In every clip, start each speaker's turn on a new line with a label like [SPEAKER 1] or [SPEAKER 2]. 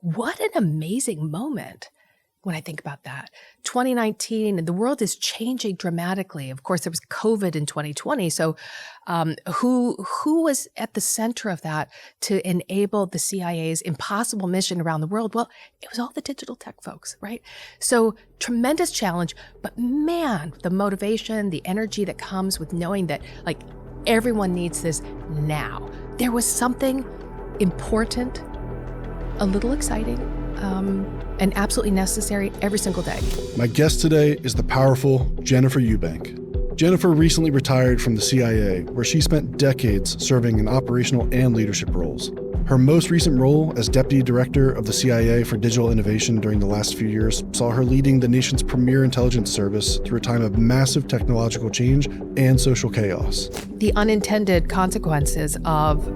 [SPEAKER 1] what an amazing moment when I think about that. 2019, and the world is changing dramatically. Of course, there was COVID in 2020. So who was at the center of that to enable the CIA's impossible mission around the world? Well, it was all the digital tech folks, right? So tremendous challenge, but man, the motivation, the energy that comes with knowing that like everyone needs this now. There was something important, a little exciting, and absolutely necessary every single day.
[SPEAKER 2] My guest today is the powerful Jennifer Ewbank. Jennifer recently retired from the CIA, where she spent decades serving in operational and leadership roles. Her most recent role as Deputy Director of the CIA for Digital Innovation during the last few years saw her leading the nation's premier intelligence service through a time of massive technological change and social chaos.
[SPEAKER 1] The unintended consequences of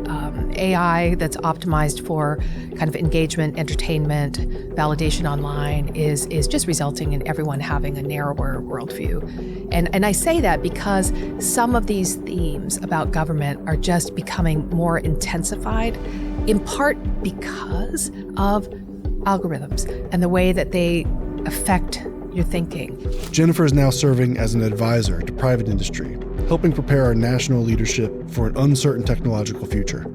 [SPEAKER 1] AI that's optimized for kind of engagement, entertainment, validation online is just resulting in everyone having a narrower worldview. And I say that because some of these themes about government are just becoming more intensified, in part because of algorithms and the way that they affect your thinking.
[SPEAKER 2] Jennifer is now serving as an advisor to private industry, helping prepare our national leadership for an uncertain technological future.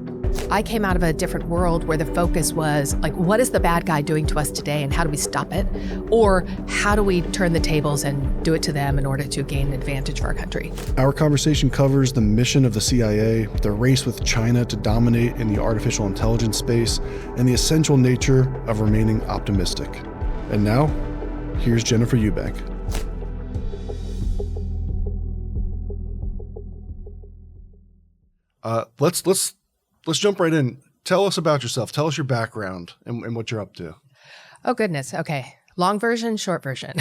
[SPEAKER 1] I came out of a different world where the focus was like, what is the bad guy doing to us today and how do we stop it? Or how do we turn the tables and do it to them in order to gain an advantage for our country?
[SPEAKER 2] Our conversation covers the mission of the CIA, the race with China to dominate in the artificial intelligence space, and the essential nature of remaining optimistic. And now, here's Jennifer Ewbank. Let's jump right in. Tell us about yourself. Tell us your background and what you're up to.
[SPEAKER 1] Oh, goodness. Okay. Long version, short version.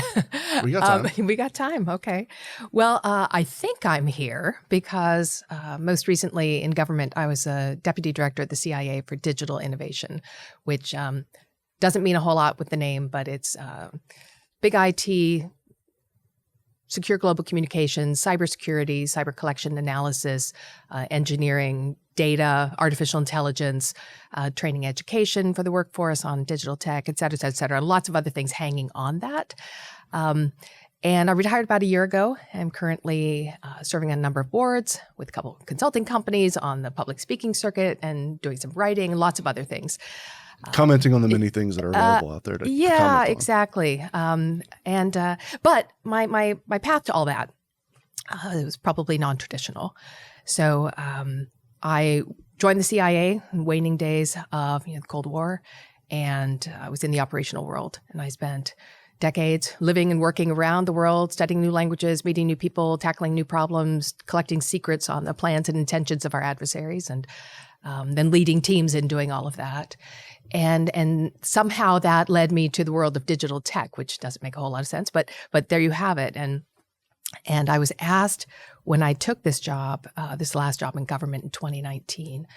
[SPEAKER 2] We got time.
[SPEAKER 1] We got time. Okay. Well, I think I'm here because most recently in government, I was a deputy director at the CIA for Digital Innovation, which doesn't mean a whole lot with the name, but it's big IT, secure global communications, cybersecurity, cyber collection analysis, engineering, data, artificial intelligence, training education for the workforce on digital tech, et cetera, and lots of other things hanging on that. And I retired about a year ago. I'm currently serving on a number of boards with a couple of consulting companies on the public speaking circuit and doing some writing and lots of other things.
[SPEAKER 2] Commenting on the many things that are available out there to comment on.
[SPEAKER 1] Exactly. But my path to all that it was probably non-traditional. So I joined the CIA in waning days of the Cold War, and I was in the operational world. And I spent decades living and working around the world, studying new languages, meeting new people, tackling new problems, collecting secrets on the plans and intentions of our adversaries, and then leading teams in doing all of that. And somehow that led me to the world of digital tech, which doesn't make a whole lot of sense, but there you have it. And I was asked when I took this job, this last job in government in 2019,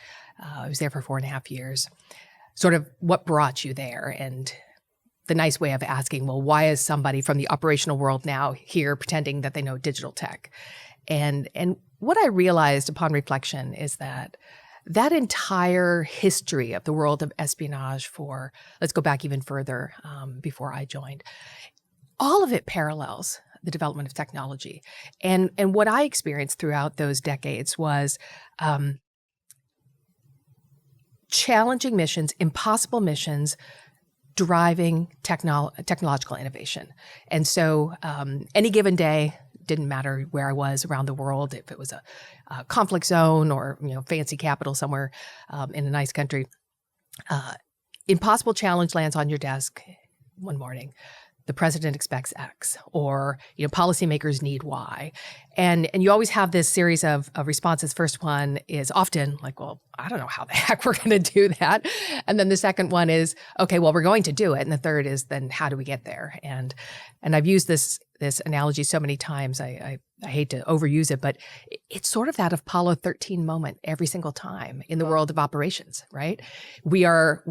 [SPEAKER 1] I was there for 4.5 years, sort of what brought you there? And the nice way of asking, well, why is somebody from the operational world now here pretending that they know digital tech? And what I realized upon reflection is that entire history of the world of espionage for, let's go back even further before I joined, all of it parallels the development of technology. And what I experienced throughout those decades was challenging missions, impossible missions, driving technological innovation. And so any given day, didn't matter where I was around the world, if it was a conflict zone or fancy capital somewhere in a nice country, impossible challenge lands on your desk one morning. The president expects X, or policymakers need Y, and you always have this series of responses. First one is often like, well, I don't know how the heck we're going to do that, and then the second one is, okay, well, we're going to do it, and the third is, then how do we get there? And I've used this analogy so many times. I hate to overuse it, but it's sort of that Apollo 13 moment every single time in the world of operations, right? We are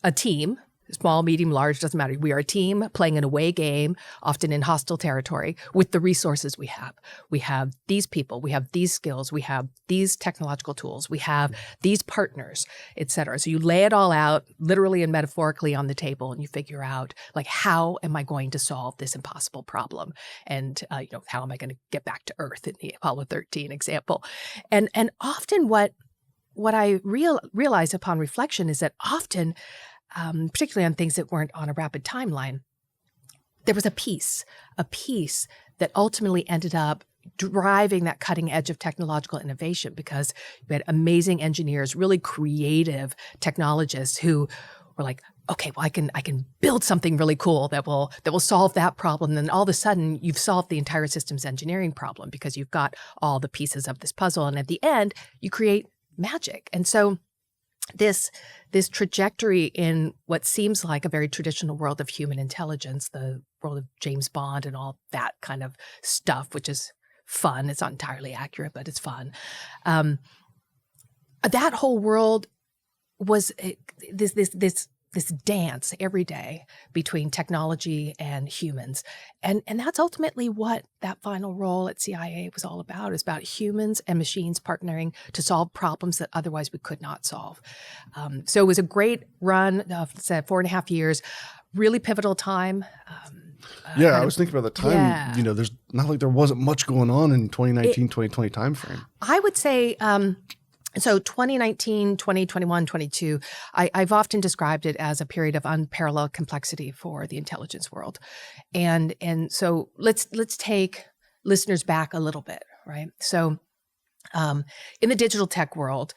[SPEAKER 1] a team small, medium, large, doesn't matter. We are a team playing an away game, often in hostile territory, with the resources we have. We have these people, we have these skills, we have these technological tools, we have these partners, et cetera. So you lay it all out, literally and metaphorically, on the table, and you figure out, like, how am I going to solve this impossible problem? And how am I going to get back to Earth in the Apollo 13 example? And often what I realized upon reflection is that often, particularly on things that weren't on a rapid timeline, there was a piece that ultimately ended up driving that cutting edge of technological innovation, because we had amazing engineers, really creative technologists who were like, okay, well, I can build something really cool that will solve that problem. And then all of a sudden, you've solved the entire systems engineering problem because you've got all the pieces of this puzzle. And at the end, you create magic. And so this trajectory in what seems like a very traditional world of human intelligence, the world of James Bond and all that kind of stuff, which is fun. It's not entirely accurate, but it's fun. That whole world was this dance every day between technology and humans. And that's ultimately what that final role at CIA was all about. It's about humans and machines partnering to solve problems that otherwise we could not solve. So it was a great run of 4.5 years, really pivotal time.
[SPEAKER 2] I was thinking about the time, there's not like there wasn't much going on in 2019, 2020 timeframe.
[SPEAKER 1] I would say, so 2019, 2021, 22, I've often described it as a period of unparalleled complexity for the intelligence world. And so let's take listeners back a little bit, right? So in the digital tech world,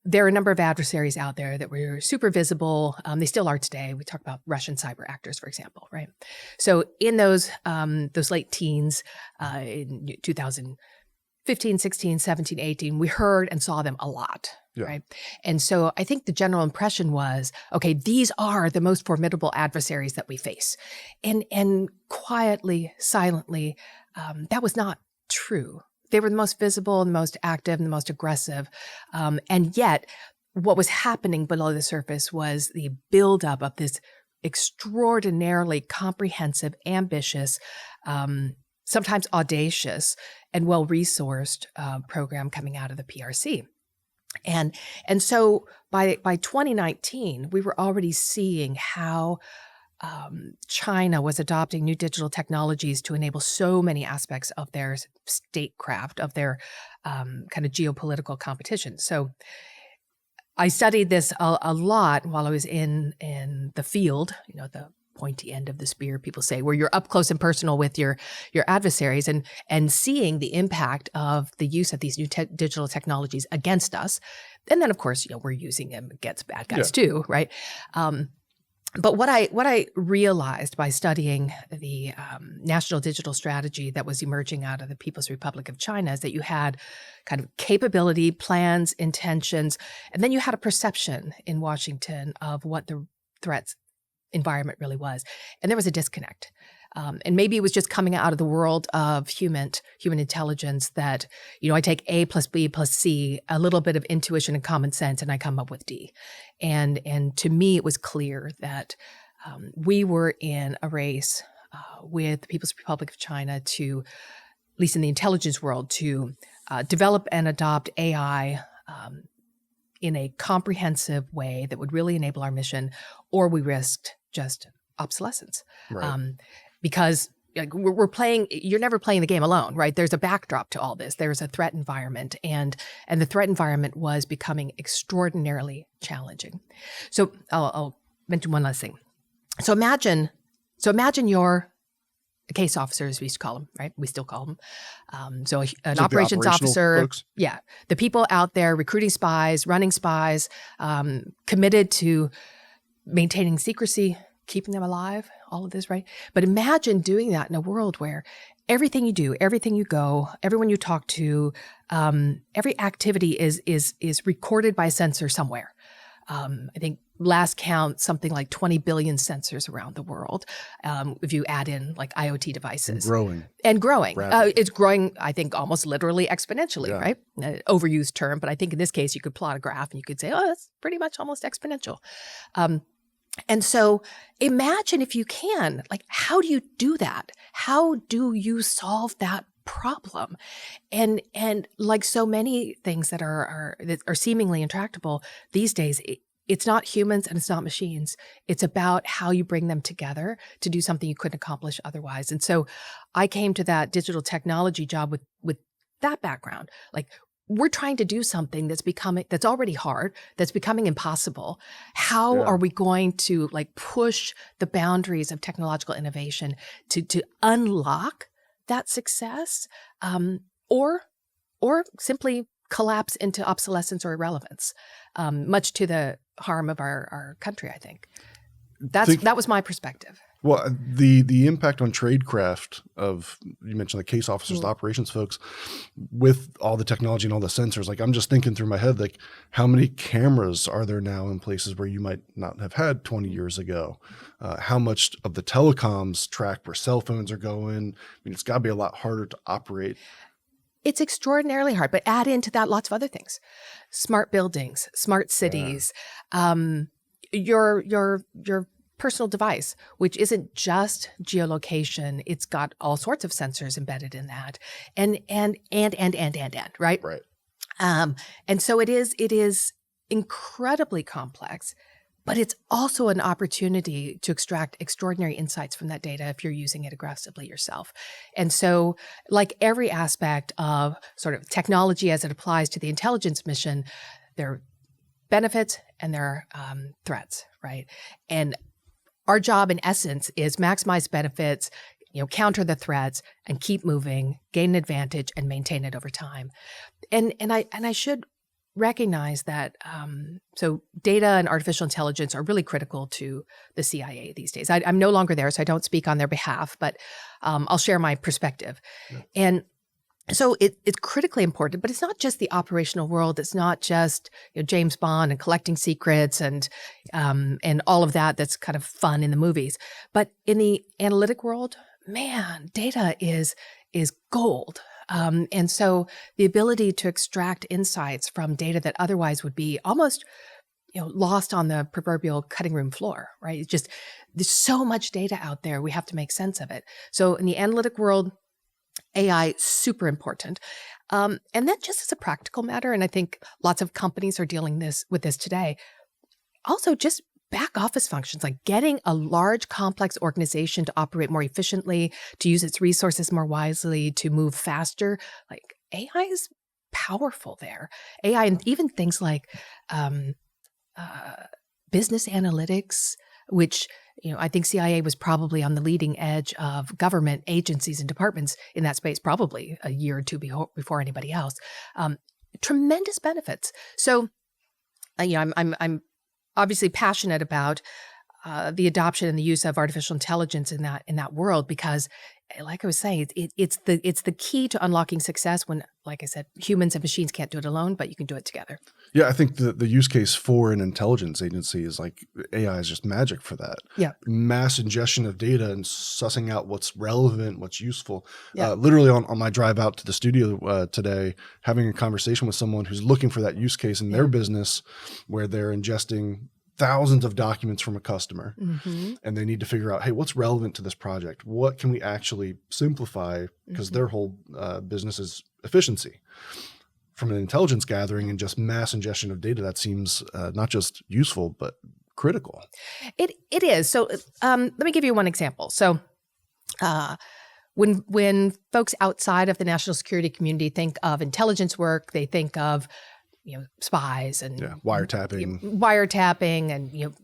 [SPEAKER 1] there are a number of adversaries out there that were super visible. They still are today. We talk about Russian cyber actors, for example, right? So in those late teens, in 2015, 16, 17, 18, we heard and saw them a lot, right? And so I think the general impression was, okay, these are the most formidable adversaries that we face. And quietly, silently, that was not true. They were the most visible, the most active, and the most aggressive. And yet, what was happening below the surface was the buildup of this extraordinarily comprehensive, ambitious, sometimes audacious, and well-resourced program coming out of the PRC. And so by 2019, we were already seeing how China was adopting new digital technologies to enable so many aspects of their statecraft, of their kind of geopolitical competition. So I studied this a lot while I was in the field, the pointy end of the spear, people say, where you're up close and personal with your adversaries and seeing the impact of the use of these new digital technologies against us. And then, of course, we're using them against bad guys too, right? But what I realized by studying the national digital strategy that was emerging out of the People's Republic of China is that you had kind of capability, plans, intentions, and then you had a perception in Washington of what the threats environment really was. And there was a disconnect. And maybe it was just coming out of the world of human intelligence that, I take A plus B plus C, a little bit of intuition and common sense, and I come up with D. And to me, it was clear that we were in a race with the People's Republic of China to, at least in the intelligence world, to develop and adopt AI in a comprehensive way that would really enable our mission, or we risked just obsolescence.
[SPEAKER 2] Right.
[SPEAKER 1] Because we're playing, you're never playing the game alone, right? There's a backdrop to all this. There's a threat environment, and the threat environment was becoming extraordinarily challenging. So I'll mention one last thing. So imagine you're a case officer, as we used to call them, right? We still call them. So an operations officer,
[SPEAKER 2] folks?
[SPEAKER 1] The people out there recruiting spies, running spies, committed to maintaining secrecy, keeping them alive, all of this, right? But imagine doing that in a world where everything you do, everything you go, everyone you talk to, every activity is recorded by a sensor somewhere. I think last count, something like 20 billion sensors around the world, if you add in like IoT devices. And growing. It's growing, I think, almost literally exponentially, right? Overused term, but I think in this case, you could plot a graph and you could say, oh, that's pretty much almost exponential. And so imagine if you can, like, how do you do that? How do you solve that problem? And like so many things that are seemingly intractable these days, it's not humans and it's not machines. It's about how you bring them together to do something you couldn't accomplish otherwise. And so I came to that digital technology job with that background. Like, we're trying to do something that's already hard, that's becoming impossible. How are we going to like push the boundaries of technological innovation to unlock that success, or simply collapse into obsolescence or irrelevance, much to the harm of our country, I think. That was my perspective.
[SPEAKER 2] Well, the impact on tradecraft of, you mentioned the case officers, the operations folks, with all the technology and all the sensors, like I'm just thinking through my head, like how many cameras are there now in places where you might not have had 20 years ago? How much of the telecoms track where cell phones are going? I mean, it's got to be a lot harder to operate.
[SPEAKER 1] It's extraordinarily hard, but add into that lots of other things: smart buildings, smart cities, your personal device, which isn't just geolocation. It's got all sorts of sensors embedded in that, and right?
[SPEAKER 2] Right.
[SPEAKER 1] And so it is incredibly complex, but it's also an opportunity to extract extraordinary insights from that data if you're using it aggressively yourself. And so, like every aspect of sort of technology as it applies to the intelligence mission, there are benefits and there are threats, right? And our job, in essence, is maximize benefits, counter the threats, and keep moving, gain an advantage, and maintain it over time. And I should recognize that so data and artificial intelligence are really critical to the CIA these days. I'm no longer there, so I don't speak on their behalf, but I'll share my perspective. Yeah. And so it's critically important, but it's not just the operational world. It's not just James Bond and collecting secrets and all of that that's kind of fun in the movies. But in the analytic world, man, data is gold. And so the ability to extract insights from data that otherwise would be almost lost on the proverbial cutting room floor, right? It's just, there's so much data out there. We have to make sense of it. So in the analytic world, AI, super important. And then just as a practical matter, and I think lots of companies are dealing with this today, also just back office functions, like getting a large, complex organization to operate more efficiently, to use its resources more wisely, to move faster. Like AI is powerful there. AI and even things like business analytics, which I think CIA was probably on the leading edge of government agencies and departments in that space, probably a year or two before anybody else. Tremendous benefits. So, I'm obviously passionate about the adoption and the use of artificial intelligence in that world, because, like I was saying, it's the key to unlocking success when, like I said, humans and machines can't do it alone, but you can do it together.
[SPEAKER 2] Yeah, I think the use case for an intelligence agency is like AI is just magic for that.
[SPEAKER 1] Yeah.
[SPEAKER 2] Mass ingestion of data and sussing out what's relevant, what's useful.
[SPEAKER 1] Yeah.
[SPEAKER 2] Literally on my drive out to the studio today, having a conversation with someone who's looking for that use case in their business where they're ingesting thousands of documents from a customer, and they need to figure out, hey, what's relevant to this project? What can we actually simplify? Because their whole business is efficiency. From an intelligence gathering and just mass ingestion of data, that seems not just useful, but critical.
[SPEAKER 1] It is. So let me give you one example. So when folks outside of the national security community think of intelligence work, they think of spies and wiretapping and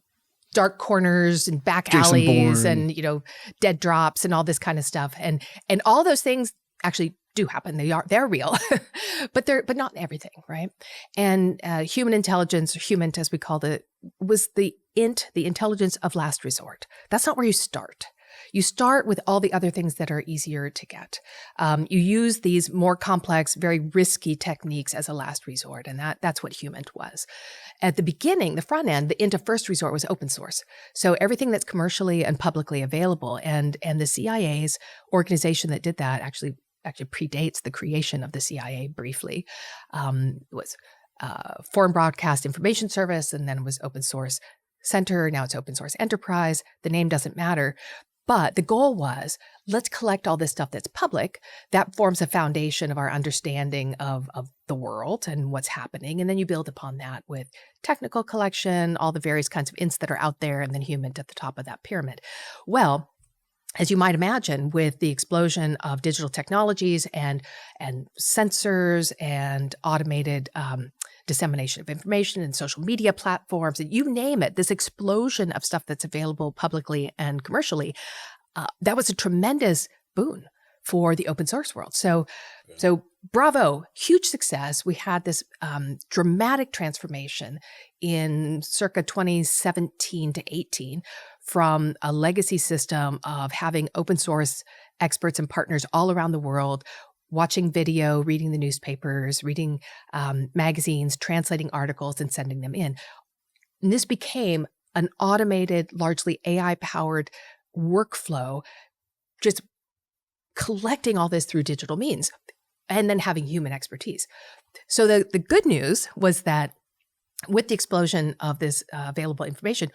[SPEAKER 1] dark corners and back
[SPEAKER 2] Jason
[SPEAKER 1] alleys
[SPEAKER 2] Bourne.
[SPEAKER 1] And dead drops and all this kind of stuff, and all those things actually do happen. They're real, but not everything, right? And human intelligence, or HUMINT as we called it, was the intelligence of last resort. That's not where you start. You start with all the other things that are easier to get. You use these more complex, very risky techniques as a last resort, and that's what HUMINT was. At the beginning, the front end, the int of first resort was open source. So everything that's commercially and publicly available, and the CIA's organization that did that actually predates the creation of the CIA briefly. It was Foreign Broadcast Information Service, and then it was open source Center. Now it's Open Source Enterprise. The name doesn't matter. But the goal was, let's collect all this stuff that's public. That forms a foundation of our understanding of the world and what's happening. And then you build upon that with technical collection, all the various kinds of ints that are out there, and then human at the top of that pyramid. Well, as you might imagine, with the explosion of digital technologies and sensors and automated dissemination of information and social media platforms, and you name it, this explosion of stuff that's available publicly and commercially, that was a tremendous boon for the open source world. So bravo, huge success. We had this dramatic transformation in circa 2017 to 18 from a legacy system of having open source experts and partners all around the world, watching video, reading the newspapers, reading magazines, translating articles, and sending them in. And this became an automated, largely AI-powered workflow, just collecting all this through digital means, and then having human expertise. So the good news was that with the explosion of this available information,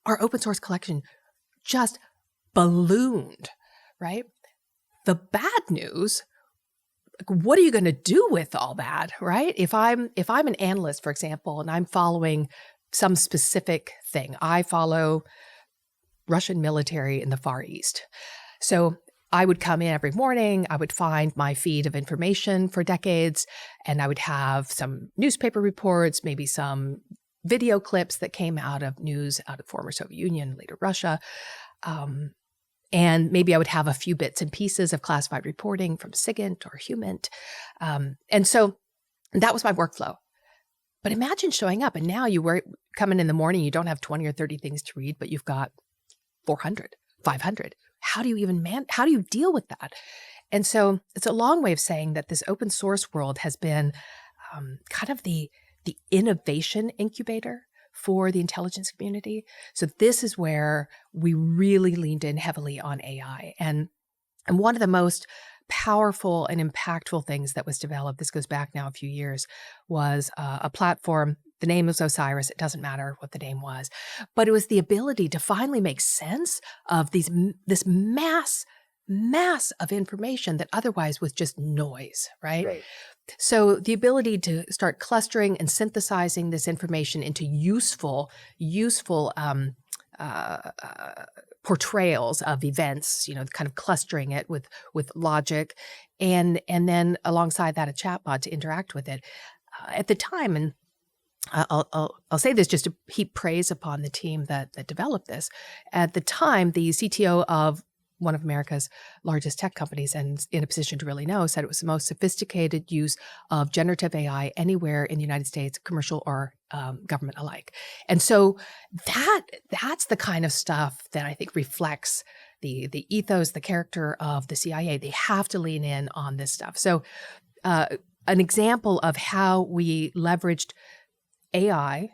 [SPEAKER 1] our open source collection just ballooned, right? The bad news, what are you going to do with all that, right? If I'm an analyst, for example, and I'm following some specific thing, I follow Russian military in the Far East. So I would come in every morning, I would find my feed of information for decades, and I would have some newspaper reports, maybe some video clips that came out of news out of former Soviet Union, later Russia. And maybe I would have a few bits and pieces of classified reporting from SIGINT or HUMINT. And so that was my workflow. But imagine showing up and now you were coming in the morning, you don't have 20 or 30 things to read, but you've got 400, 500. How do you even how do you deal with that? And so it's a long way of saying that this open source world has been kind of the innovation incubator for the intelligence community. So this is where we really leaned in heavily on AI. And one of the most powerful and impactful things that was developed, this goes back now a few years, was a platform. The name was Osiris. It doesn't matter what the name was, but it was the ability to finally make sense of this mass of information that otherwise was just noise, right? So the ability to start clustering and synthesizing this information into useful portrayals of events, kind of clustering it with logic, and then alongside that a chatbot to interact with it. At the time, and I'll say this just to heap praise upon the team that developed this. At the time, the CTO of one of America's largest tech companies, and in a position to really know, said it was the most sophisticated use of generative AI anywhere in the United States, commercial or government alike. And so that's the kind of stuff that I think reflects the ethos, the character of the CIA. They have to lean in on this stuff. So an example of how we leveraged AI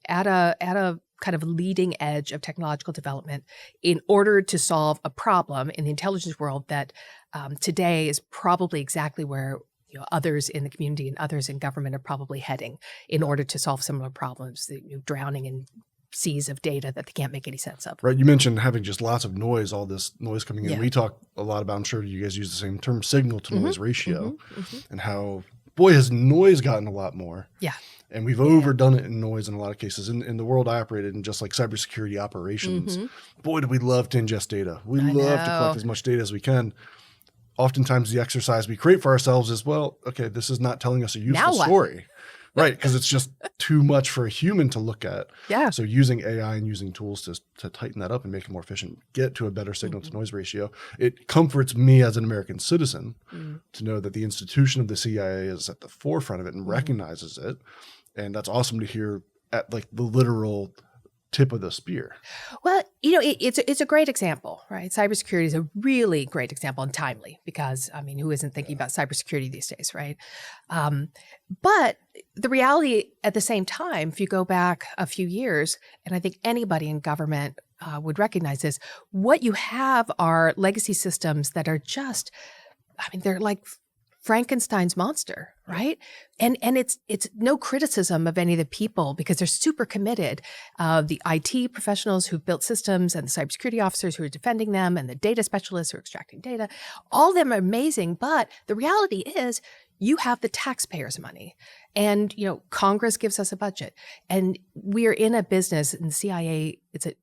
[SPEAKER 1] at a kind of leading edge of technological development in order to solve a problem in the intelligence world that today is probably exactly where others in the community and others in government are probably heading in order to solve similar problems, drowning in seas of data that they can't make any sense of.
[SPEAKER 2] Right. You mentioned having just lots of noise, all this noise coming in.
[SPEAKER 1] Yeah.
[SPEAKER 2] We talk a lot about, I'm sure you guys use the same term, signal to noise ratio, and how, boy, has noise gotten a lot more.
[SPEAKER 1] Yeah.
[SPEAKER 2] And we've overdone it in noise in a lot of cases. In the world I operated in, just like cybersecurity operations, boy, do we love to ingest data. We love to collect as much data as we can. Oftentimes the exercise we create for ourselves is, well, okay, this is not telling us a useful story. Right, because it's just too much for a human to look at. Yeah. So using AI and using tools to tighten that up and make it more efficient, get to a better signal to noise ratio. It comforts me as an American citizen to know that the institution of the CIA is at the forefront of it and recognizes it. And that's awesome to hear at like the literal tip of the spear.
[SPEAKER 1] Well, it's a great example, right? Cybersecurity is a really great example and timely because, I mean, who isn't thinking about cybersecurity these days, right? But the reality at the same time, if you go back a few years, and I think anybody in government would recognize this, what you have are legacy systems that are just, I mean, they're like Frankenstein's monster, right? And it's no criticism of any of the people because they're super committed. The IT professionals who've built systems and the cybersecurity officers who are defending them and the data specialists who are extracting data, all of them are amazing. But the reality is you have the taxpayers' money and, Congress gives us a budget and we're in a business in the CIA. It's a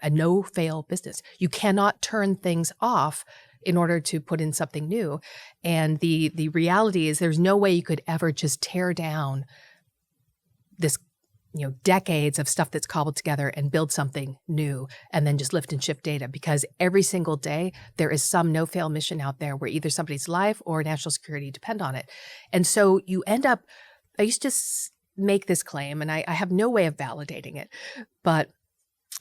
[SPEAKER 1] no-fail business. You cannot turn things off in order to put in something new. And the reality is there's no way you could ever just tear down this, decades of stuff that's cobbled together and build something new and then just lift and shift data, because every single day there is some no-fail mission out there where either somebody's life or national security depend on it. And so you end up, I used to make this claim and I have no way of validating it, but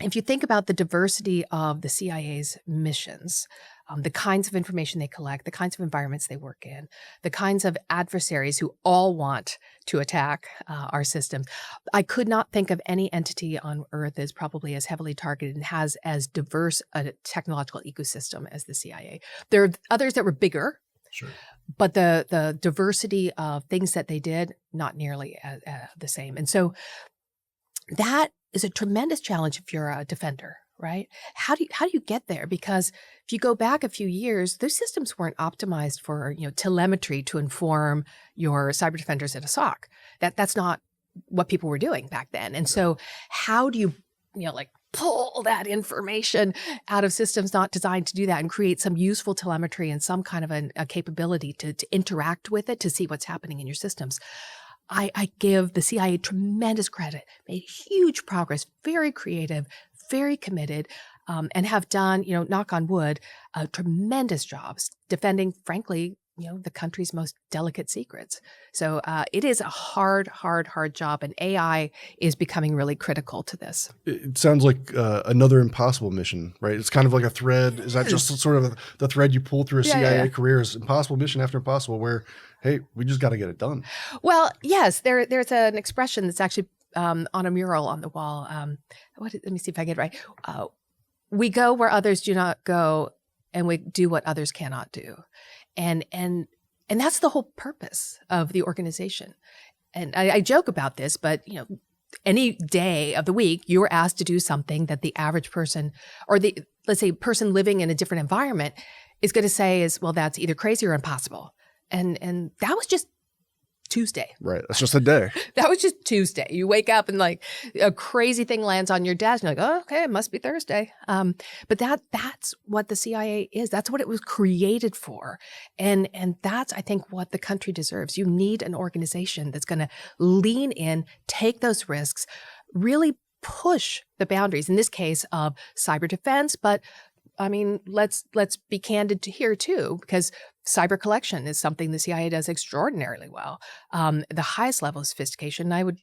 [SPEAKER 1] if you think about the diversity of the CIA's missions, the kinds of information they collect, the kinds of environments they work in, the kinds of adversaries who all want to attack our systems, I could not think of any entity on Earth as probably as heavily targeted and has as diverse a technological ecosystem as the CIA. There are others that were bigger,
[SPEAKER 2] Sure.
[SPEAKER 1] but the diversity of things that they did, not nearly the same. And so that is a tremendous challenge if you're a defender, right? How do you get there? Because if you go back a few years, those systems weren't optimized for telemetry to inform your cyber defenders at a SOC. That's not what people were doing back then. And so how do you pull that information out of systems not designed to do that and create some useful telemetry and some kind of a capability to interact with it to see what's happening in your systems? I give the CIA tremendous credit, made huge progress, very creative, very committed, and have done, knock on wood, tremendous jobs defending, frankly, the country's most delicate secrets. So it is a hard job, and AI is becoming really critical to this.
[SPEAKER 2] It sounds like another impossible mission, right? It's kind of like a thread. Is that just sort of the thread you pull through a CIA career? Is impossible mission after impossible where, hey, we just got to get it done?
[SPEAKER 1] Well, yes, there's an expression that's actually on a mural on the wall. Let me see if I get it right. We go where others do not go, and we do what others cannot do. And that's the whole purpose of the organization. And I joke about this, but any day of the week, you're asked to do something that the average person or let's say person living in a different environment is going to say is, well, that's either crazy or impossible. And that was just Tuesday.
[SPEAKER 2] Right. That's just a day.
[SPEAKER 1] That was just Tuesday. You wake up and a crazy thing lands on your desk. And you're like, oh, okay, it must be Thursday. But that's what the CIA is. That's what it was created for. And that's, I think, what the country deserves. You need an organization that's going to lean in, take those risks, really push the boundaries, in this case of cyber defense. But I mean, let's be candid here too, because cyber collection is something the CIA does extraordinarily well. The highest level of sophistication, I would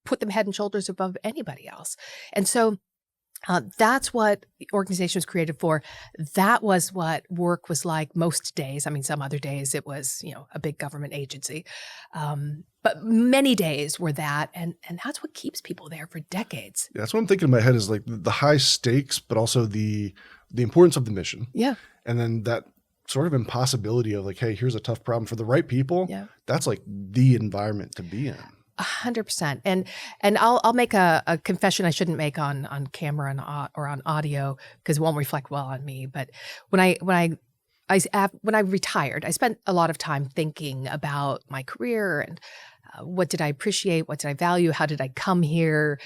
[SPEAKER 1] put them head and shoulders above anybody else. And so that's what the organization was created for. That was what work was like most days. I mean, some other days it was, a big government agency. But many days were that. And that's what keeps people there for decades.
[SPEAKER 2] Yeah, that's what I'm thinking in my head is like the high stakes, but also the importance of the mission.
[SPEAKER 1] Yeah.
[SPEAKER 2] And then that sort of impossibility of like, hey, here's a tough problem for the right people.
[SPEAKER 1] Yeah.
[SPEAKER 2] That's like the environment to be in.
[SPEAKER 1] 100%. And I'll make a confession I shouldn't make on camera or on audio because it won't reflect well on me. But when I retired, I spent a lot of time thinking about my career and what did I appreciate, what did I value, how did I come here,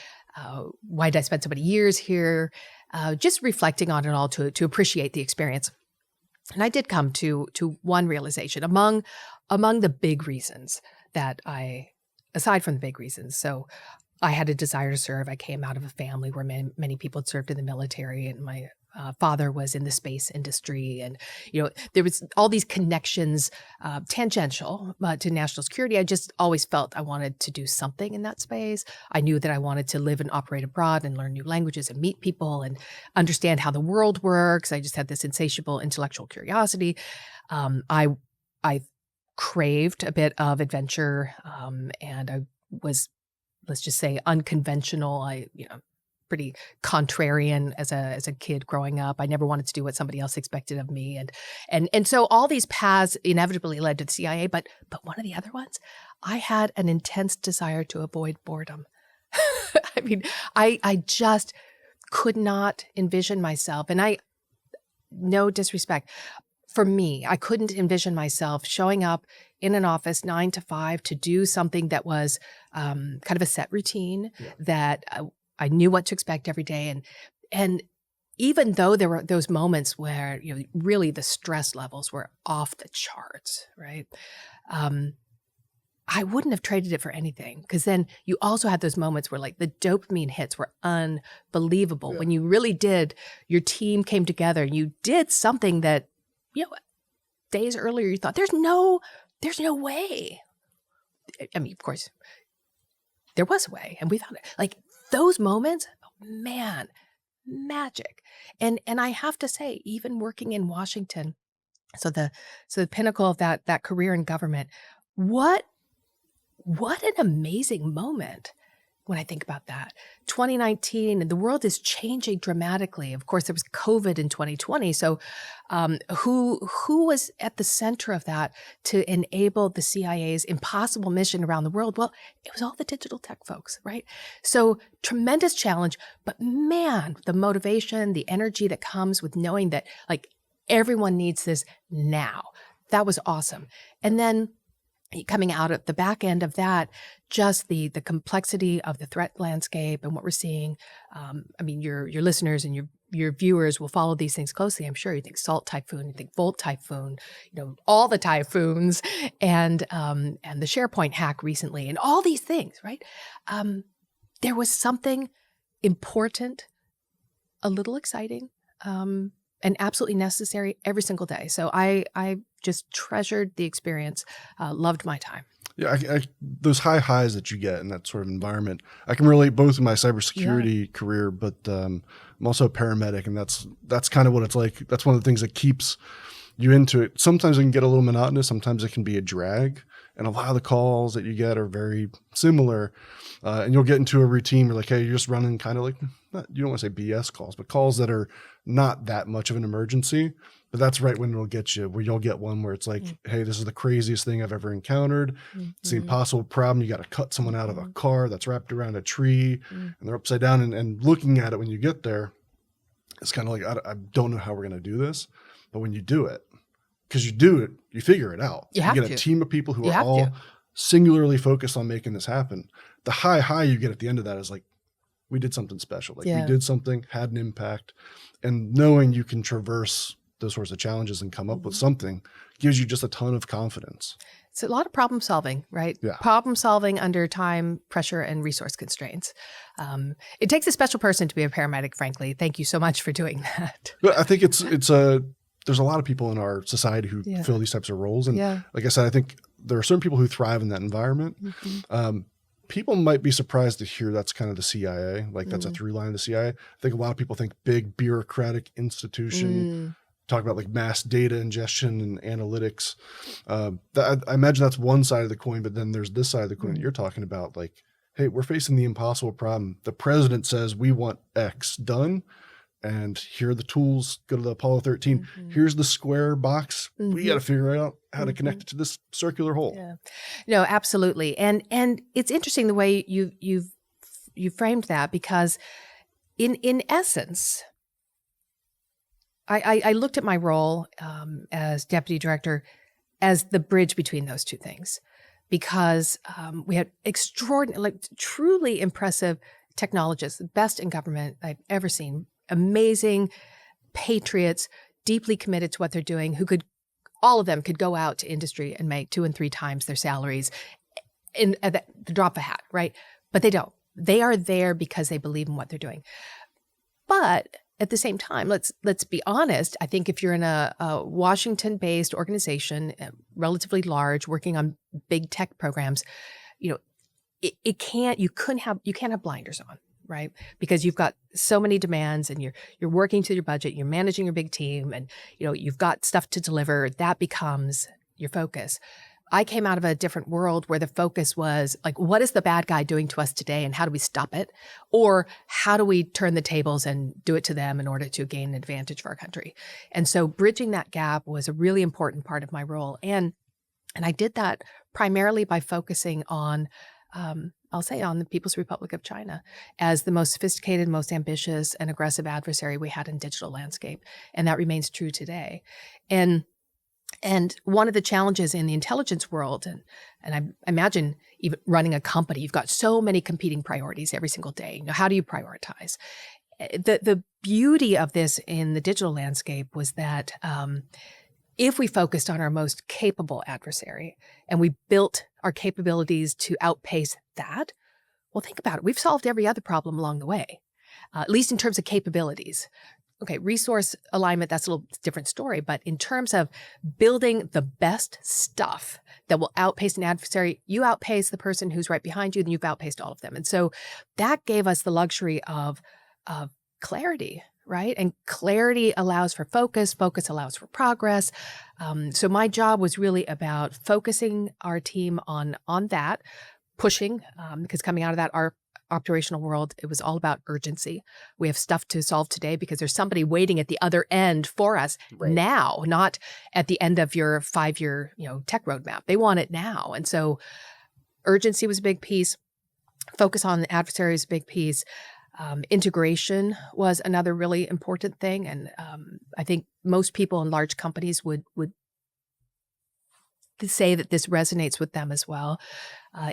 [SPEAKER 1] why did I spend so many years here, just reflecting on it all to appreciate the experience. And I did come to one realization among the big reasons that aside from the big reasons. So I had a desire to serve. I came out of a family where many people had served in the military, and my father was in the space industry. And, there was all these connections, tangential to national security. I just always felt I wanted to do something in that space. I knew that I wanted to live and operate abroad and learn new languages and meet people and understand how the world works. I just had this insatiable intellectual curiosity. I craved a bit of adventure, and I was, let's just say, unconventional. I pretty contrarian as a kid growing up. I never wanted to do what somebody else expected of me, and so all these paths inevitably led to the CIA. But one of the other ones, I had an intense desire to avoid boredom. I mean, I just could not envision myself, and no disrespect. For me, I couldn't envision myself showing up in an office 9 to 5 to do something that was kind of a set routine, that I knew what to expect every day. And even though there were those moments where, really the stress levels were off the charts, right? I wouldn't have traded it for anything, because then you also had those moments where like the dopamine hits were unbelievable. When you really did, your team came together and you did something that, days earlier you thought there's no way. I mean, of course, there was a way, and we found it. Like those moments, man, magic. And I have to say, even working in Washington, so the pinnacle of that career in government, what an amazing moment when I think about that. 2019, and the world is changing dramatically. Of course, there was COVID in 2020. So who was at the center of that to enable the CIA's impossible mission around the world? Well, it was all the digital tech folks, right? So tremendous challenge, but man, the motivation, the energy that comes with knowing that like everyone needs this now. That was awesome. And then coming out at the back end of that, just the complexity of the threat landscape and what we're seeing. I mean, your listeners and your viewers will follow these things closely. I'm sure you think Salt Typhoon, you think Volt Typhoon, all the typhoons, and the SharePoint hack recently, and all these things, right? There was something important, a little exciting, and absolutely necessary every single day. So I just treasured the experience, loved my time.
[SPEAKER 2] Yeah, those high highs that you get in that sort of environment, I can relate both in my cybersecurity career, but I'm also a paramedic, and that's kind of what it's like. That's one of the things that keeps you into it. Sometimes it can get a little monotonous. Sometimes it can be a drag. And a lot of the calls that you get are very similar. And you'll get into a routine where like, hey, you're just running kind of like, you don't want to say BS calls, but calls that are not that much of an emergency. But that's right when it'll get you, where you'll get one where it's like, hey, this is the craziest thing I've ever encountered. It's the impossible problem. You got to cut someone out of a car that's wrapped around a tree and they're upside down. And looking at it when you get there, it's kind of like, I don't know how we're going to do this. But when you do it, because you do it, you figure it out. You get a team of people who are all singularly focused on making this happen. The high you get at the end of that is like, we did something special. Like we did something, had an impact. And knowing you can traverse those sorts of challenges and come up with something gives you just a ton of confidence.
[SPEAKER 1] It's a lot of problem solving, right?
[SPEAKER 2] Yeah.
[SPEAKER 1] Problem solving under time, pressure, and resource constraints. It takes a special person to be a paramedic, frankly. Thank you so much for doing that.
[SPEAKER 2] But I think there's a lot of people in our society who fill these types of roles. And like I said, I think there are certain people who thrive in that environment. People might be surprised to hear that's kind of the CIA, like that's a through line of the CIA. I think a lot of people think big bureaucratic institution, talk about like mass data ingestion and analytics. I imagine that's one side of the coin, but then there's this side of the coin that you're talking about. Like, hey, we're facing the impossible problem. The president says we want X done. And here are the tools. Go to the Apollo 13. Here's the square box. We got to figure out how to connect it to this circular hole.
[SPEAKER 1] Yeah. No, absolutely. And it's interesting the way you framed that, because in essence, I looked at my role as deputy director as the bridge between those two things, because we had extraordinary, like truly impressive technologists, the best in government I've ever seen. Amazing patriots, deeply committed to what they're doing, all of them could go out to industry and make 2 and 3 times their salaries at the drop of a hat, right? But they don't. They are there because they believe in what they're doing. But at the same time, let's be honest. I think if you're in a Washington-based organization, relatively large, working on big tech programs, you can't have blinders on. Right? Because you've got so many demands and you're working to your budget, you're managing your big team, and you've got stuff to deliver. That becomes your focus. I came out of a different world where the focus was like, what is the bad guy doing to us today and how do we stop it? Or how do we turn the tables and do it to them in order to gain an advantage for our country? And so bridging that gap was a really important part of my role. And I did that primarily by focusing on, I'll say, on the People's Republic of China as the most sophisticated, most ambitious and aggressive adversary we had in digital landscape. And that remains true today. And one of the challenges in the intelligence world, and I imagine even running a company, you've got so many competing priorities every single day. How do you prioritize? The beauty of this in the digital landscape was that if we focused on our most capable adversary and we built our capabilities to outpace that, well, think about it. We've solved every other problem along the way, at least in terms of capabilities. Okay, resource alignment, that's a little different story. But in terms of building the best stuff that will outpace an adversary, you outpace the person who's right behind you, and you've outpaced all of them. And so that gave us the luxury of clarity, right? And clarity allows for focus. Focus allows for progress. So my job was really about focusing our team on that, pushing, because coming out of that, our operational world, it was all about urgency. We have stuff to solve today because there's somebody waiting at the other end for us now, not at the end of your 5-year, tech roadmap. They want it now. And so urgency was a big piece. Focus on the adversary is a big piece. Integration was another really important thing. And I think most people in large companies would say that this resonates with them as well.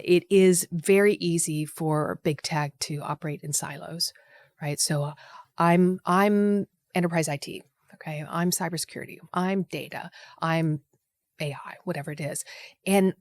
[SPEAKER 1] It is very easy for big tech to operate in silos, right? So I'm enterprise IT, okay? I'm cybersecurity, I'm data, I'm AI, whatever it is. And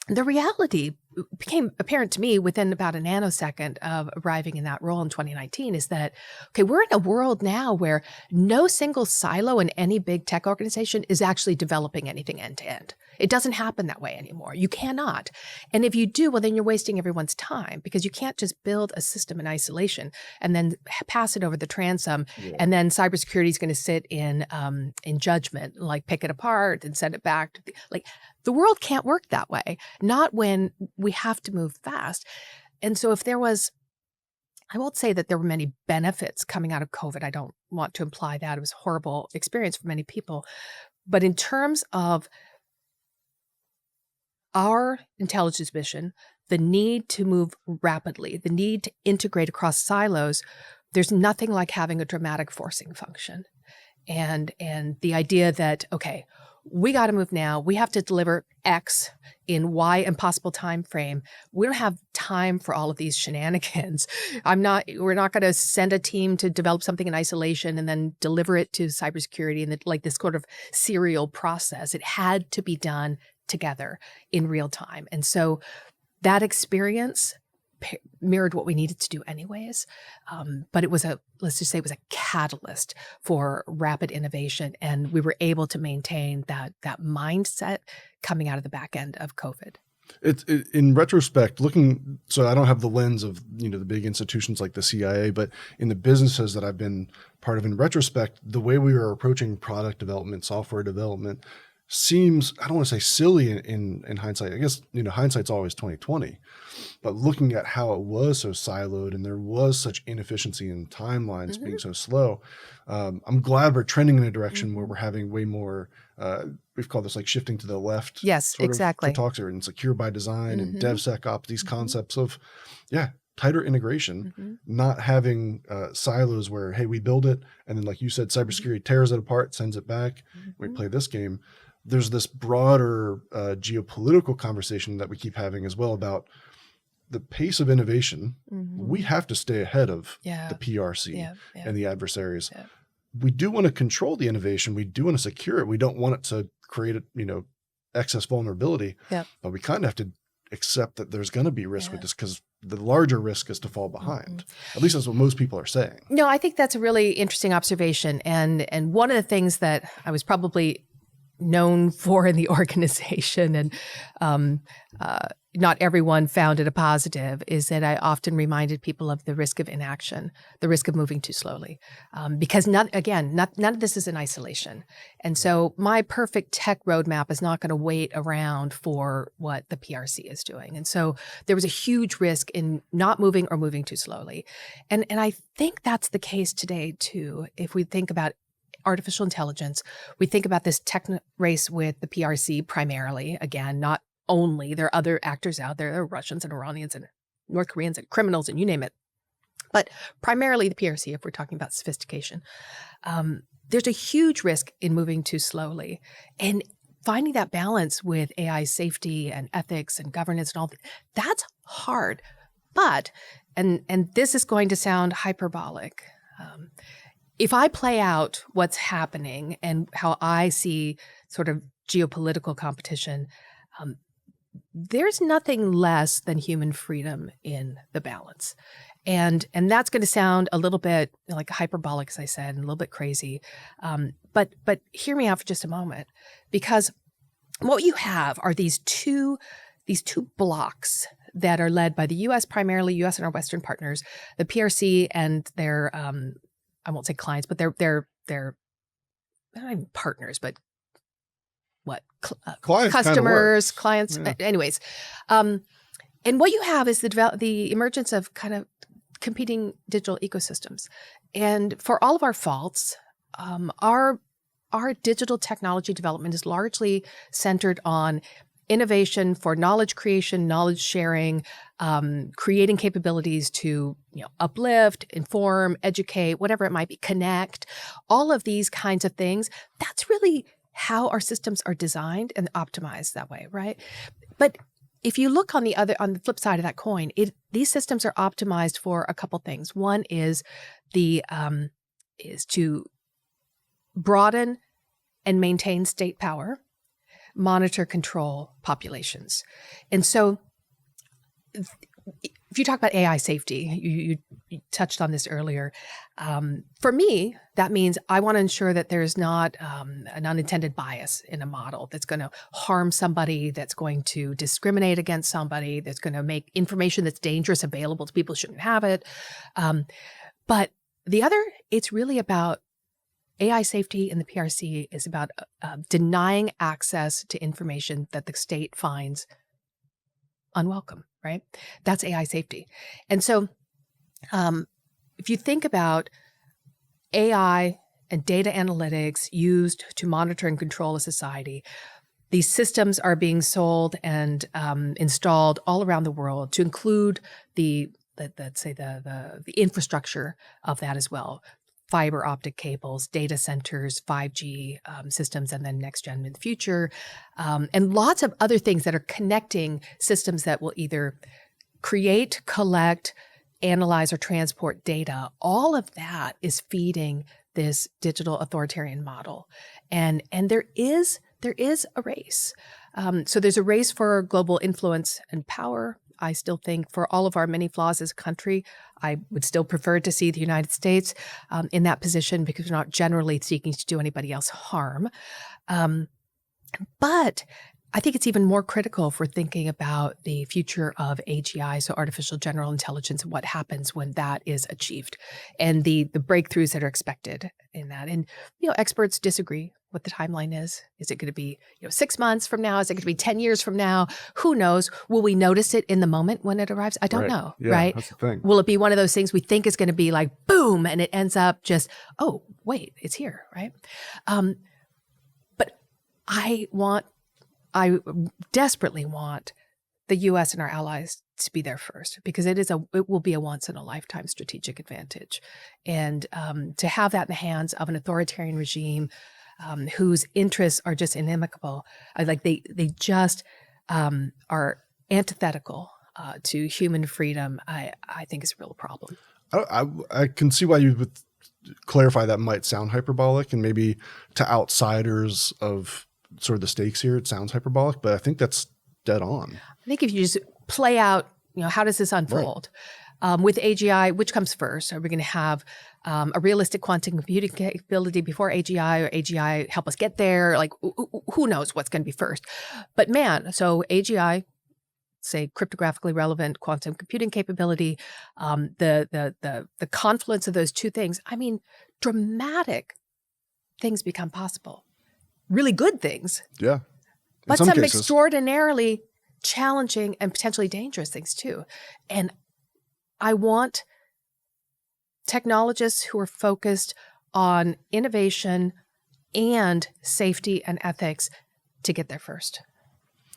[SPEAKER 1] the reality became apparent to me within about a nanosecond of arriving in that role in 2019 is that, okay, we're in a world now where no single silo in any big tech organization is actually developing anything end to end. It doesn't happen that way anymore. You cannot. And if you do, well, then you're wasting everyone's time because you can't just build a system in isolation and then pass it over the transom. Yeah. And then cybersecurity is going to sit in judgment, like pick it apart and send it back to the world can't work that way. Not when we have to move fast. And so if there was, I won't say that there were many benefits coming out of COVID. I don't want to imply that. It was a horrible experience for many people. But in terms of our intelligence mission, the need to move rapidly, the need to integrate across silos, there's nothing like having a dramatic forcing function. And the idea that, okay, we got to move now. We have to deliver X in Y impossible time frame. We don't have time for all of these shenanigans. We're not going to send a team to develop something in isolation and then deliver it to cybersecurity and like this sort of serial process. It had to be done together in real time. And so that experience mirrored what we needed to do anyways. But it was let's just say it was a catalyst for rapid innovation. And we were able to maintain that mindset coming out of the back end of COVID.
[SPEAKER 2] In retrospect, so I don't have the lens of, the big institutions like the CIA, but in the businesses that I've been part of, in retrospect, the way we were approaching product development, software development seems, I don't want to say silly in hindsight. I guess, hindsight's always 20/20, but looking at how it was so siloed and there was such inefficiency in timelines being so slow, I'm glad we're trending in a direction where we're having way more, we've called this like shifting to the left.
[SPEAKER 1] Yes, exactly.
[SPEAKER 2] For talks and secure by design and DevSecOps, these concepts of, tighter integration, not having silos where, hey, we build it. And then like you said, cybersecurity tears it apart, sends it back. We play this game. There's this broader geopolitical conversation that we keep having as well about the pace of innovation. We have to stay ahead of the PRC and the adversaries. Yeah. We do want to control the innovation. We do want to secure it. We don't want it to create excess vulnerability, but we kind of have to accept that there's going to be risk with this because the larger risk is to fall behind. At least that's what most people are saying.
[SPEAKER 1] No, I think that's a really interesting observation. And one of the things that I was probably known for in the organization and not everyone found it a positive, is that I often reminded people of the risk of inaction, the risk of moving too slowly, because none of this is in isolation. And so my perfect tech roadmap is not going to wait around for what the PRC is doing. And so there was a huge risk in not moving or moving too slowly. And I think that's the case today too. If we think about artificial intelligence, we think about this tech race with the PRC primarily, again, not only, there are other actors out there. There are Russians and Iranians and North Koreans and criminals and you name it. But primarily the PRC, if we're talking about sophistication. There's a huge risk in moving too slowly. And finding that balance with AI safety and ethics and governance and all, that's hard. But, and this is going to sound hyperbolic, if I play out what's happening and how I see sort of geopolitical competition, there's nothing less than human freedom in the balance. And that's going to sound a little bit like hyperbolic, as I said, and a little bit crazy. But hear me out for just a moment, because what you have are these two blocks that are led by the U.S., primarily U.S. and our Western partners, the PRC and their I won't say clients, but they're not even partners, but what
[SPEAKER 2] Clients
[SPEAKER 1] customers,
[SPEAKER 2] kind of
[SPEAKER 1] clients, anyways. And what you have is the emergence of kind of competing digital ecosystems. And for all of our faults, our digital technology development is largely centered on innovation for knowledge creation, knowledge sharing, creating capabilities to uplift, inform, educate, whatever it might be, connect, all of these kinds of things. That's really how our systems are designed and optimized that way, right? But if you look on the flip side of that coin, these systems are optimized for a couple things. One is is to broaden and maintain state power, monitor, control populations. And so if you talk about AI safety, you touched on this earlier. For me, that means I want to ensure that there's not an unintended bias in a model that's going to harm somebody, that's going to discriminate against somebody, that's going to make information that's dangerous available to people who shouldn't have it. But the other, it's really about AI safety in the PRC is about denying access to information that the state finds unwelcome, right? That's AI safety. And so if you think about AI and data analytics used to monitor and control a society, these systems are being sold and installed all around the world to include let's say the infrastructure of that as well. Fiber optic cables, data centers, 5G systems, and then next gen in the future, and lots of other things that are connecting systems that will either create, collect, analyze, or transport data. All of that is feeding this digital authoritarian model, and there is a race. So there's a race for global influence and power. I still think for all of our many flaws as a country, I would still prefer to see the United States in that position because we're not generally seeking to do anybody else harm. But I think it's even more critical for thinking about the future of AGI, so artificial general intelligence, and what happens when that is achieved, and the breakthroughs that are expected in that. And experts disagree what the timeline is. Is it going to be 6 months from now? Is it going to be 10 years from now? Who knows? Will we notice it in the moment when it arrives? I don't know,
[SPEAKER 2] Yeah,
[SPEAKER 1] right?
[SPEAKER 2] that's the thing.
[SPEAKER 1] Will it be one of those things we think is going to be like boom, and it ends up just, oh wait, it's here, right? But I desperately want the U.S. and our allies to be there first, because it will be a once in a lifetime strategic advantage, and to have that in the hands of an authoritarian regime whose interests are just inimical, like they just are antithetical to human freedom, I think is a real problem.
[SPEAKER 2] I can see why you would clarify that might sound hyperbolic, and maybe to outsiders of sort of the stakes here, it sounds hyperbolic, but I think that's dead on.
[SPEAKER 1] I think if you just play out, how does this unfold? Right. With AGI, which comes first? Are we going to have a realistic quantum computing capability before AGI, or AGI help us get there? Like, who knows what's going to be first? But man, so AGI, say, cryptographically relevant quantum computing capability, the confluence of those two things, I mean, dramatic things become possible. Really good things.
[SPEAKER 2] Yeah. In
[SPEAKER 1] But
[SPEAKER 2] some
[SPEAKER 1] some
[SPEAKER 2] cases.
[SPEAKER 1] extraordinarily challenging and potentially dangerous things too. And I want technologists who are focused on innovation and safety and ethics to get there first.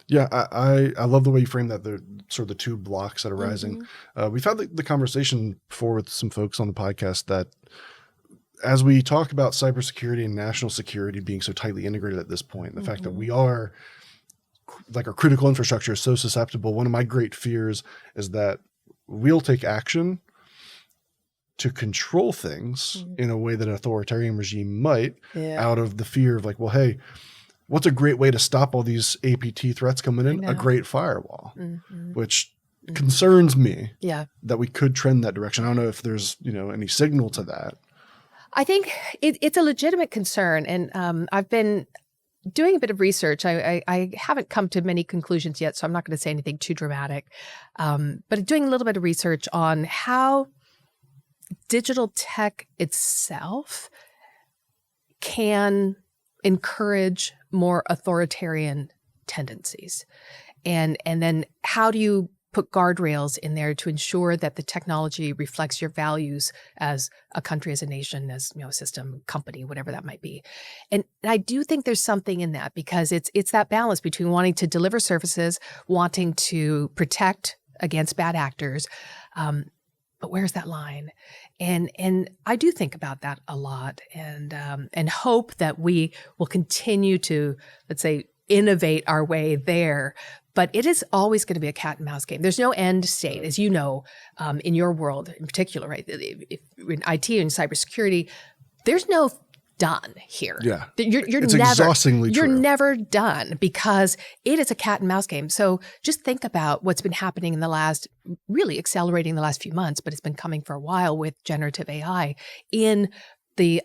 [SPEAKER 2] Yeah, I love the way you frame that. The sort of the two blocks that are rising. We've had the conversation before with some folks on the podcast that as we talk about cybersecurity and national security being so tightly integrated at this point, the fact that we are, like, our critical infrastructure is so susceptible, one of my great fears is that we'll take action to control things in a way that an authoritarian regime might, out of the fear of, like, well, hey, what's a great way to stop all these APT threats coming in? A great firewall, which concerns me that we could trend that direction. I don't know if there's, any signal to that.
[SPEAKER 1] I think it's a legitimate concern. And I've been doing a bit of research. I haven't come to many conclusions yet, so I'm not going to say anything too dramatic. But doing a little bit of research on how digital tech itself can encourage more authoritarian tendencies. And then how do you put guardrails in there to ensure that the technology reflects your values as a country, as a nation, as a system, company, whatever that might be. And I do think there's something in that, because it's that balance between wanting to deliver services, wanting to protect against bad actors, but where's that line? And I do think about that a lot, and hope that we will continue to, let's say, innovate our way there. But it is always going to be a cat and mouse game. There's no end state, as you know, in your world in particular, right? If in IT and cybersecurity, there's no done here.
[SPEAKER 2] Yeah,
[SPEAKER 1] it's
[SPEAKER 2] never exhaustingly
[SPEAKER 1] you're
[SPEAKER 2] true.
[SPEAKER 1] never done, because it is a cat and mouse game. So just think about what's been happening really accelerating the last few months, but it's been coming for a while with generative AI in the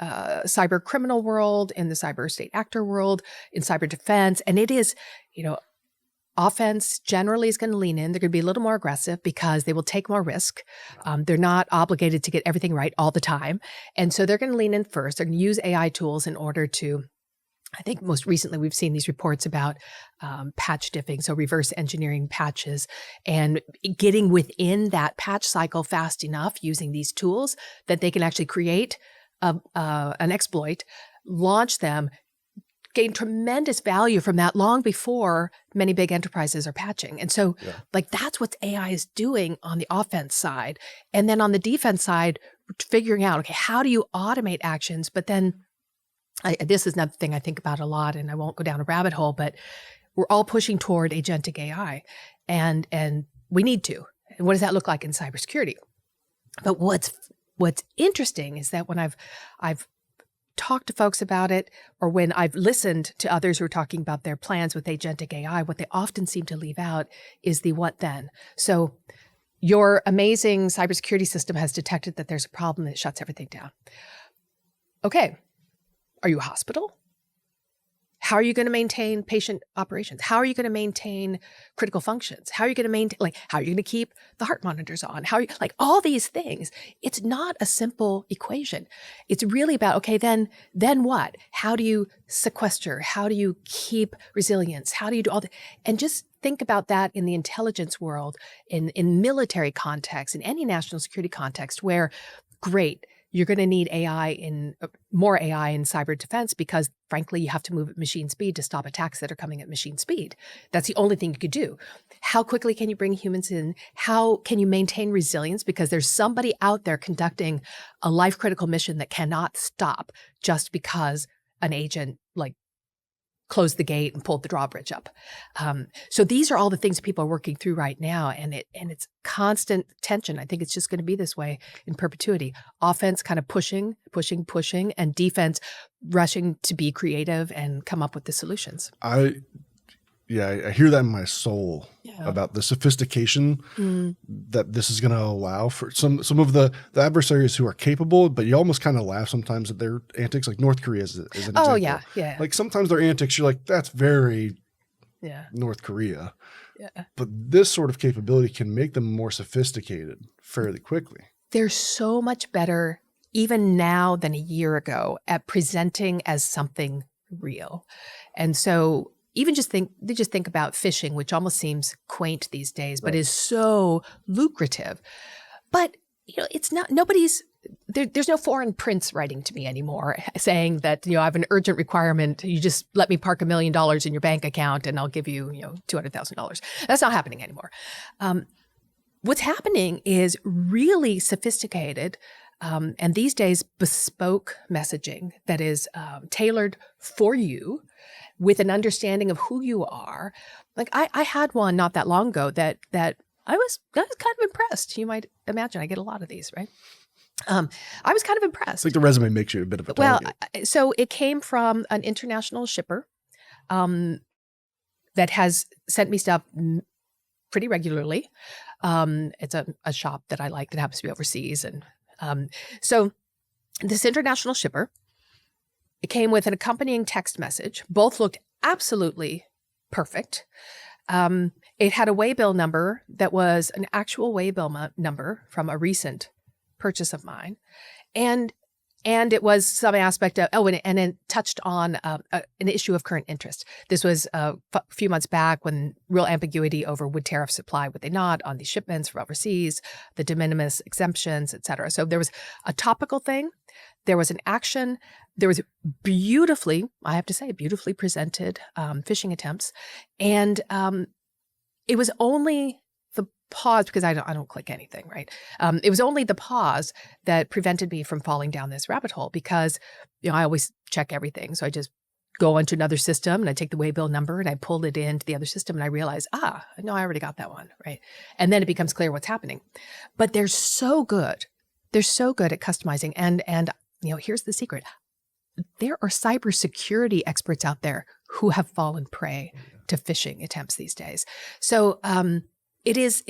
[SPEAKER 1] cyber criminal world, in the cyber state actor world, in cyber defense. And it is, offense generally is going to lean in. They're going to be a little more aggressive because they will take more risk. They're not obligated to get everything right all the time. And so they're going to lean in first. They're going to use AI tools in order to, I think most recently we've seen these reports about patch diffing, so reverse engineering patches, and getting within that patch cycle fast enough using these tools that they can actually create an exploit, launch them, gain tremendous value from that long before many big enterprises are patching. And so that's what AI is doing on the offense side. And then on the defense side, figuring out, okay, how do you automate actions? But then this is another thing I think about a lot, and I won't go down a rabbit hole, but we're all pushing toward agentic AI, and we need to. And what does that look like in cybersecurity? But what's interesting is that when I've talked to folks about it, or when I've listened to others who are talking about their plans with agentic AI, what they often seem to leave out is the what then. So your amazing cybersecurity system has detected that there's a problem that shuts everything down. Okay, are you a hospital? How are you going to maintain patient operations? How are you going to maintain critical functions? How are you going to maintain, how are you going to keep the heart monitors on? How are you, all these things? It's not a simple equation. It's really about, okay, then what? How do you sequester? How do you keep resilience? How do you do all that? And just think about that in the intelligence world, in military context, in any national security context, where, great, you're going to need more AI in cyber defense, because frankly, you have to move at machine speed to stop attacks that are coming at machine speed. That's the only thing you could do. How quickly can you bring humans in? How can you maintain resilience? Because there's somebody out there conducting a life-critical mission that cannot stop just because an agent closed the gate and pulled the drawbridge up. So these are all the things people are working through right now, and it's constant tension. I think it's just going to be this way in perpetuity. Offense kind of pushing, and defense rushing to be creative and come up with the solutions.
[SPEAKER 2] I hear that in my soul about the sophistication that this is going to allow for some of the adversaries who are capable, but you almost kind of laugh sometimes at their antics, like North Korea is an example.
[SPEAKER 1] Oh, yeah.
[SPEAKER 2] Like sometimes their antics, you're like, that's very North Korea.
[SPEAKER 1] Yeah.
[SPEAKER 2] But this sort of capability can make them more sophisticated fairly quickly.
[SPEAKER 1] They're so much better even now than a year ago at presenting as something real. And so even just think about phishing, which almost seems quaint these days, but is so lucrative. But it's not, there's no foreign prince writing to me anymore saying that, I have an urgent requirement. You just let me park $1 million in your bank account and I'll give you, $200,000. That's not happening anymore. What's happening is really sophisticated and these days bespoke messaging that is tailored for you with an understanding of who you are. Like I had one not that long ago that I was kind of impressed. You might imagine I get a lot of these, right? I was kind of impressed.
[SPEAKER 2] It's like the resume makes you a bit of a target.
[SPEAKER 1] Well, so it came from an international shipper that has sent me stuff pretty regularly. It's a shop that I like that happens to be overseas. And so this international shipper, it came with an accompanying text message. Both looked absolutely perfect. It had a waybill number that was an actual waybill number from a recent purchase of mine. And it was some aspect of, and it touched on an issue of current interest. This was a few months back when real ambiguity over would tariffs apply, would they not, on these shipments from overseas, the de minimis exemptions, et cetera. So there was a topical thing. There was an action. There was beautifully presented phishing attempts. And it was only the pause, because I don't click anything, right? It was only the pause that prevented me from falling down this rabbit hole because, I always check everything. So I just go onto another system and I take the waybill number and I pull it into the other system and I realize, no, I already got that one, right? And then it becomes clear what's happening. But they're so good. They're so good at customizing. And here's the secret. There are cybersecurity experts out there who have fallen prey to phishing attempts these days. So it is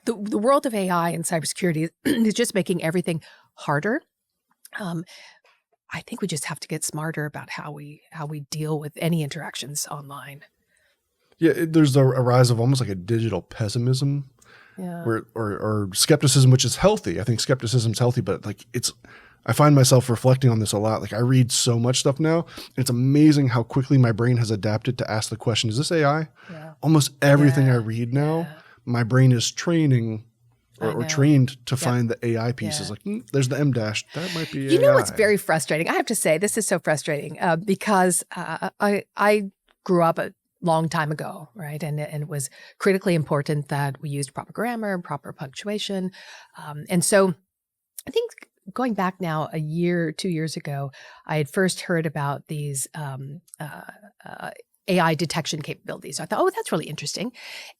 [SPEAKER 1] the world of AI and cybersecurity is just making everything harder. I think we just have to get smarter about how we deal with any interactions online.
[SPEAKER 2] Yeah, there's a rise of almost like a digital pessimism, or skepticism, which is healthy. I think skepticism is healthy, but I find myself reflecting on this a lot. Like I read so much stuff now. And it's amazing how quickly my brain has adapted to ask the question, is this AI? Yeah. Almost everything I read now, my brain is training or trained to find the AI pieces. Like, there's the M dash. That might be AI.
[SPEAKER 1] You know what's very frustrating? I have to say, this is so frustrating because I grew up a long time ago, right? And it was critically important that we used proper grammar, proper punctuation. And so I think going back now 2 years ago, I had first heard about these AI detection capabilities. So I thought, that's really interesting.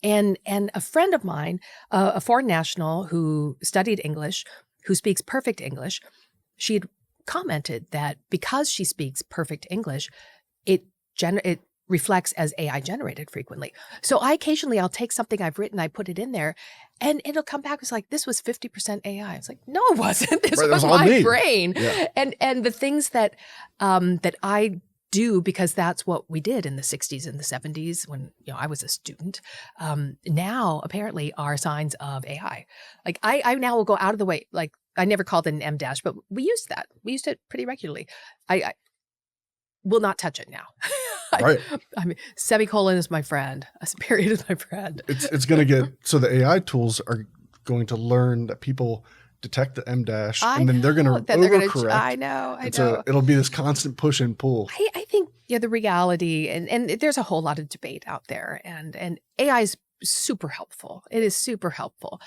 [SPEAKER 1] And a friend of mine, a foreign national who studied English, who speaks perfect English, she had commented that because she speaks perfect English, it reflects as AI generated frequently. So I'll take something I've written, I put it in there, and it'll come back. It's like, this was 50% AI. It's like, no, it wasn't. This was my brain. Yeah. And the things that I do, because that's what we did in the 60s and the 70s when I was a student, now apparently are signs of AI. Like I now will go out of the way. Like I never called it an M dash, but we used that. We used it pretty regularly. I will not touch it now.
[SPEAKER 2] Right.
[SPEAKER 1] I mean, semicolon is my friend. A period is my friend.
[SPEAKER 2] It's going to get, so the AI tools are going to learn that people detect the M dash and then they're going to overcorrect.
[SPEAKER 1] I know.
[SPEAKER 2] It'll be this constant push and pull.
[SPEAKER 1] I think the reality, and there's a whole lot of debate out there, and AI is super helpful. It is super helpful.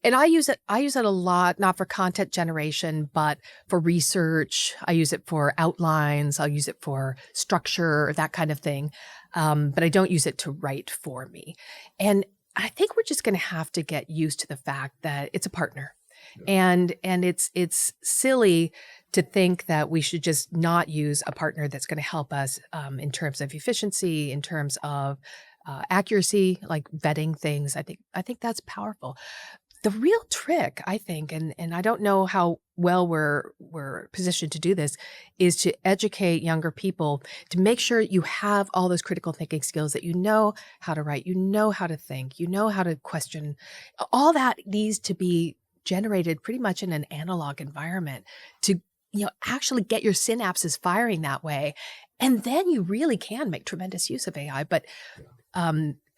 [SPEAKER 1] And I use it a lot, not for content generation, but for research. I use it for outlines. I'll use it for structure, that kind of thing. But I don't use it to write for me. And I think we're just going to have to get used to the fact that it's a partner. Yeah. And it's silly to think that we should just not use a partner that's going to help us in terms of efficiency, in terms of accuracy, like vetting things. I think that's powerful. The real trick, I think, and I don't know how well we're positioned to do this, is to educate younger people to make sure you have all those critical thinking skills, that you know how to write, you know how to think, you know how to question. All that needs to be generated pretty much in an analog environment to actually get your synapses firing that way. And then you really can make tremendous use of AI. But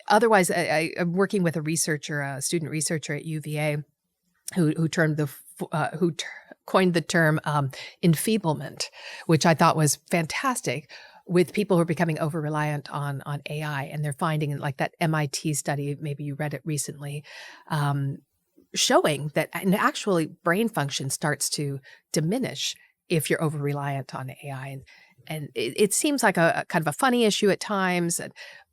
[SPEAKER 1] otherwise, I'm working with a student researcher at UVA, who coined the term enfeeblement, which I thought was fantastic, with people who are becoming over reliant on AI, and they're finding, like that MIT study, maybe you read it recently, showing that actually brain function starts to diminish if you're over reliant on AI, and it seems like a kind of a funny issue at times.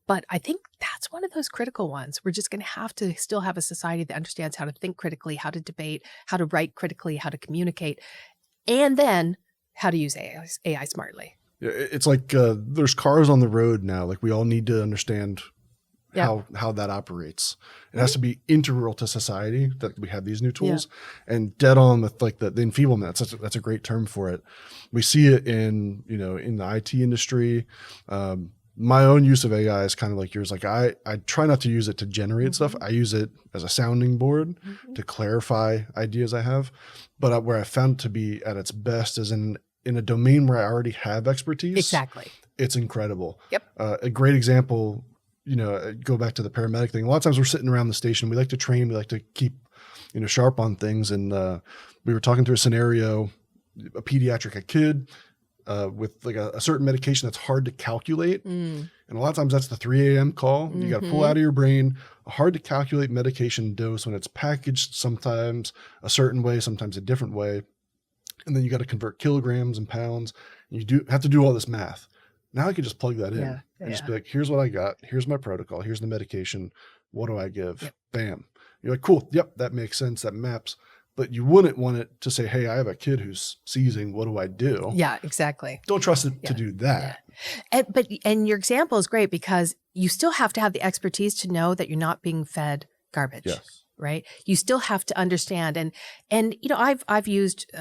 [SPEAKER 1] But I think that's one of those critical ones. We're just going to have to still have a society that understands how to think critically, how to debate, how to write critically, how to communicate, and then how to use AI smartly.
[SPEAKER 2] Yeah, it's like there's cars on the road now. Like, we all need to understand how that operates. It has to be integral to society that we have these new tools. And dead on with like the enfeeblement. That's a great term for it. We see it in the IT industry. My own use of AI is kind of like yours. Like, I try not to use it to generate stuff. I use it as a sounding board to clarify ideas I have. But where I found it to be at its best is in a domain where I already have expertise.
[SPEAKER 1] Exactly.
[SPEAKER 2] It's incredible.
[SPEAKER 1] Yep.
[SPEAKER 2] A great example, go back to the paramedic thing. A lot of times we're sitting around the station. We like to train. We like to keep, sharp on things. And we were talking through a scenario, a pediatric kid, with like a certain medication that's hard to calculate. And a lot of times that's the 3 a.m. call. You got to pull out of your brain a hard to calculate medication dose when it's packaged sometimes a certain way, sometimes a different way. And then you got to convert kilograms and pounds. And you have to do all this math. Now I can just plug that in and just be like, here's what I got. Here's my protocol. Here's the medication. What do I give? Yep. Bam. You're like, cool. Yep. That makes sense. That maps. But you wouldn't want it to say, hey, I have a kid who's seizing. What do I do?
[SPEAKER 1] Yeah, exactly.
[SPEAKER 2] Don't trust it to do that.
[SPEAKER 1] Yeah. And your example is great, because you still have to have the expertise to know that you're not being fed garbage. Yes. Right. You still have to understand. And I've used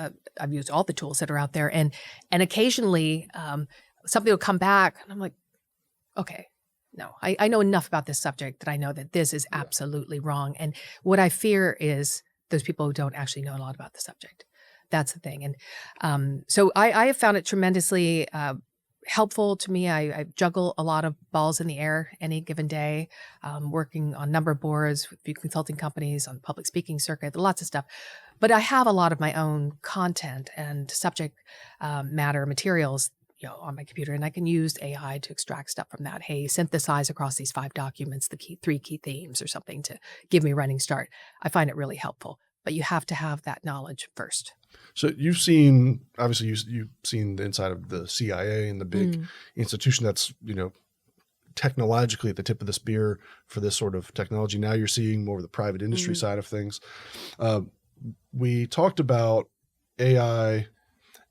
[SPEAKER 1] all the tools that are out there, and occasionally something will come back and I'm like, okay, no, I know enough about this subject that I know that this is absolutely wrong. And what I fear is those people who don't actually know a lot about the subject. That's the thing. And so I have found it tremendously helpful to me. I juggle a lot of balls in the air any given day, working on a number of boards with a few consulting companies, on the public speaking circuit, lots of stuff. But I have a lot of my own content and subject matter materials on my computer, and I can use AI to extract stuff from that. Hey, synthesize across these 5 documents the three key themes or something to give me a running start. I find it really helpful, but you have to have that knowledge first.
[SPEAKER 2] So you've seen the inside of the CIA and the big institution that's, technologically at the tip of the spear for this sort of technology. Now you're seeing more of the private industry side of things. We talked about AI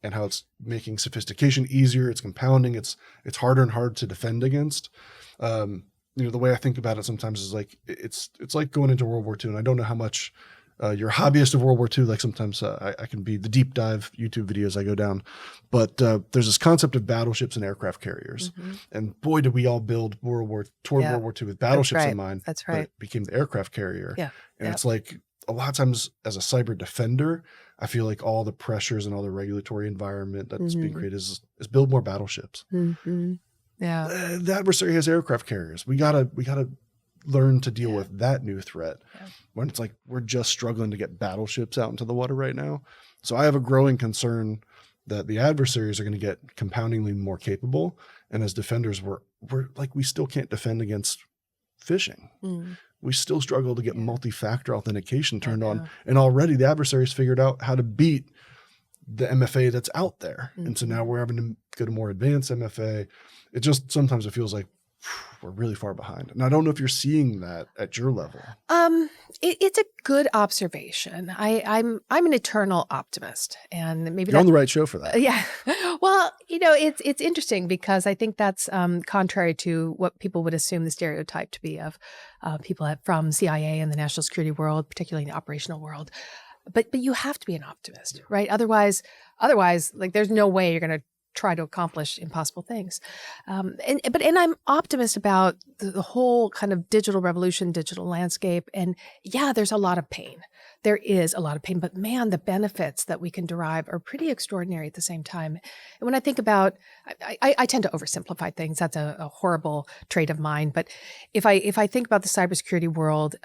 [SPEAKER 2] and how it's making sophistication easier. It's compounding. It's harder and harder to defend against. The way I think about it sometimes is like, it's like going into World War II. And I don't know how much you're a hobbyist of World War II. Like sometimes I can be the deep dive YouTube videos I go down, but there's this concept of battleships and aircraft carriers. And boy, did we all build World War II with battleships in mind.
[SPEAKER 1] That's right.
[SPEAKER 2] It became the aircraft carrier.
[SPEAKER 1] Yeah.
[SPEAKER 2] And it's like, a lot of times as a cyber defender, I feel like all the pressures and all the regulatory environment that's being created is build more battleships.
[SPEAKER 1] Yeah.
[SPEAKER 2] The adversary has aircraft carriers. We gotta learn to deal with that new threat. When it's like we're just struggling to get battleships out into the water right now. So I have a growing concern that the adversaries are going to get compoundingly more capable, and as defenders, we still can't defend against phishing. We still struggle to get multi-factor authentication turned on. And already the adversaries figured out how to beat the MFA that's out there. And so now we're having to go to more advanced MFA. It just, sometimes it feels like we're really far behind. And I don't know if you're seeing that at your level.
[SPEAKER 1] It's a good observation. I'm an eternal optimist, and maybe
[SPEAKER 2] You're on the right show for that.
[SPEAKER 1] Yeah. Well, it's interesting because I think that's contrary to what people would assume the stereotype to be of people from CIA and the national security world, particularly in the operational world. But you have to be an optimist, right? Otherwise, like there's no way you're going to try to accomplish impossible things. And I'm optimist about the whole kind of digital revolution, digital landscape. And yeah, there's a lot of pain. There is a lot of pain, but man, the benefits that we can derive are pretty extraordinary at the same time. And when I think about, I tend to oversimplify things. That's a horrible trait of mine. But if I think about the cybersecurity world,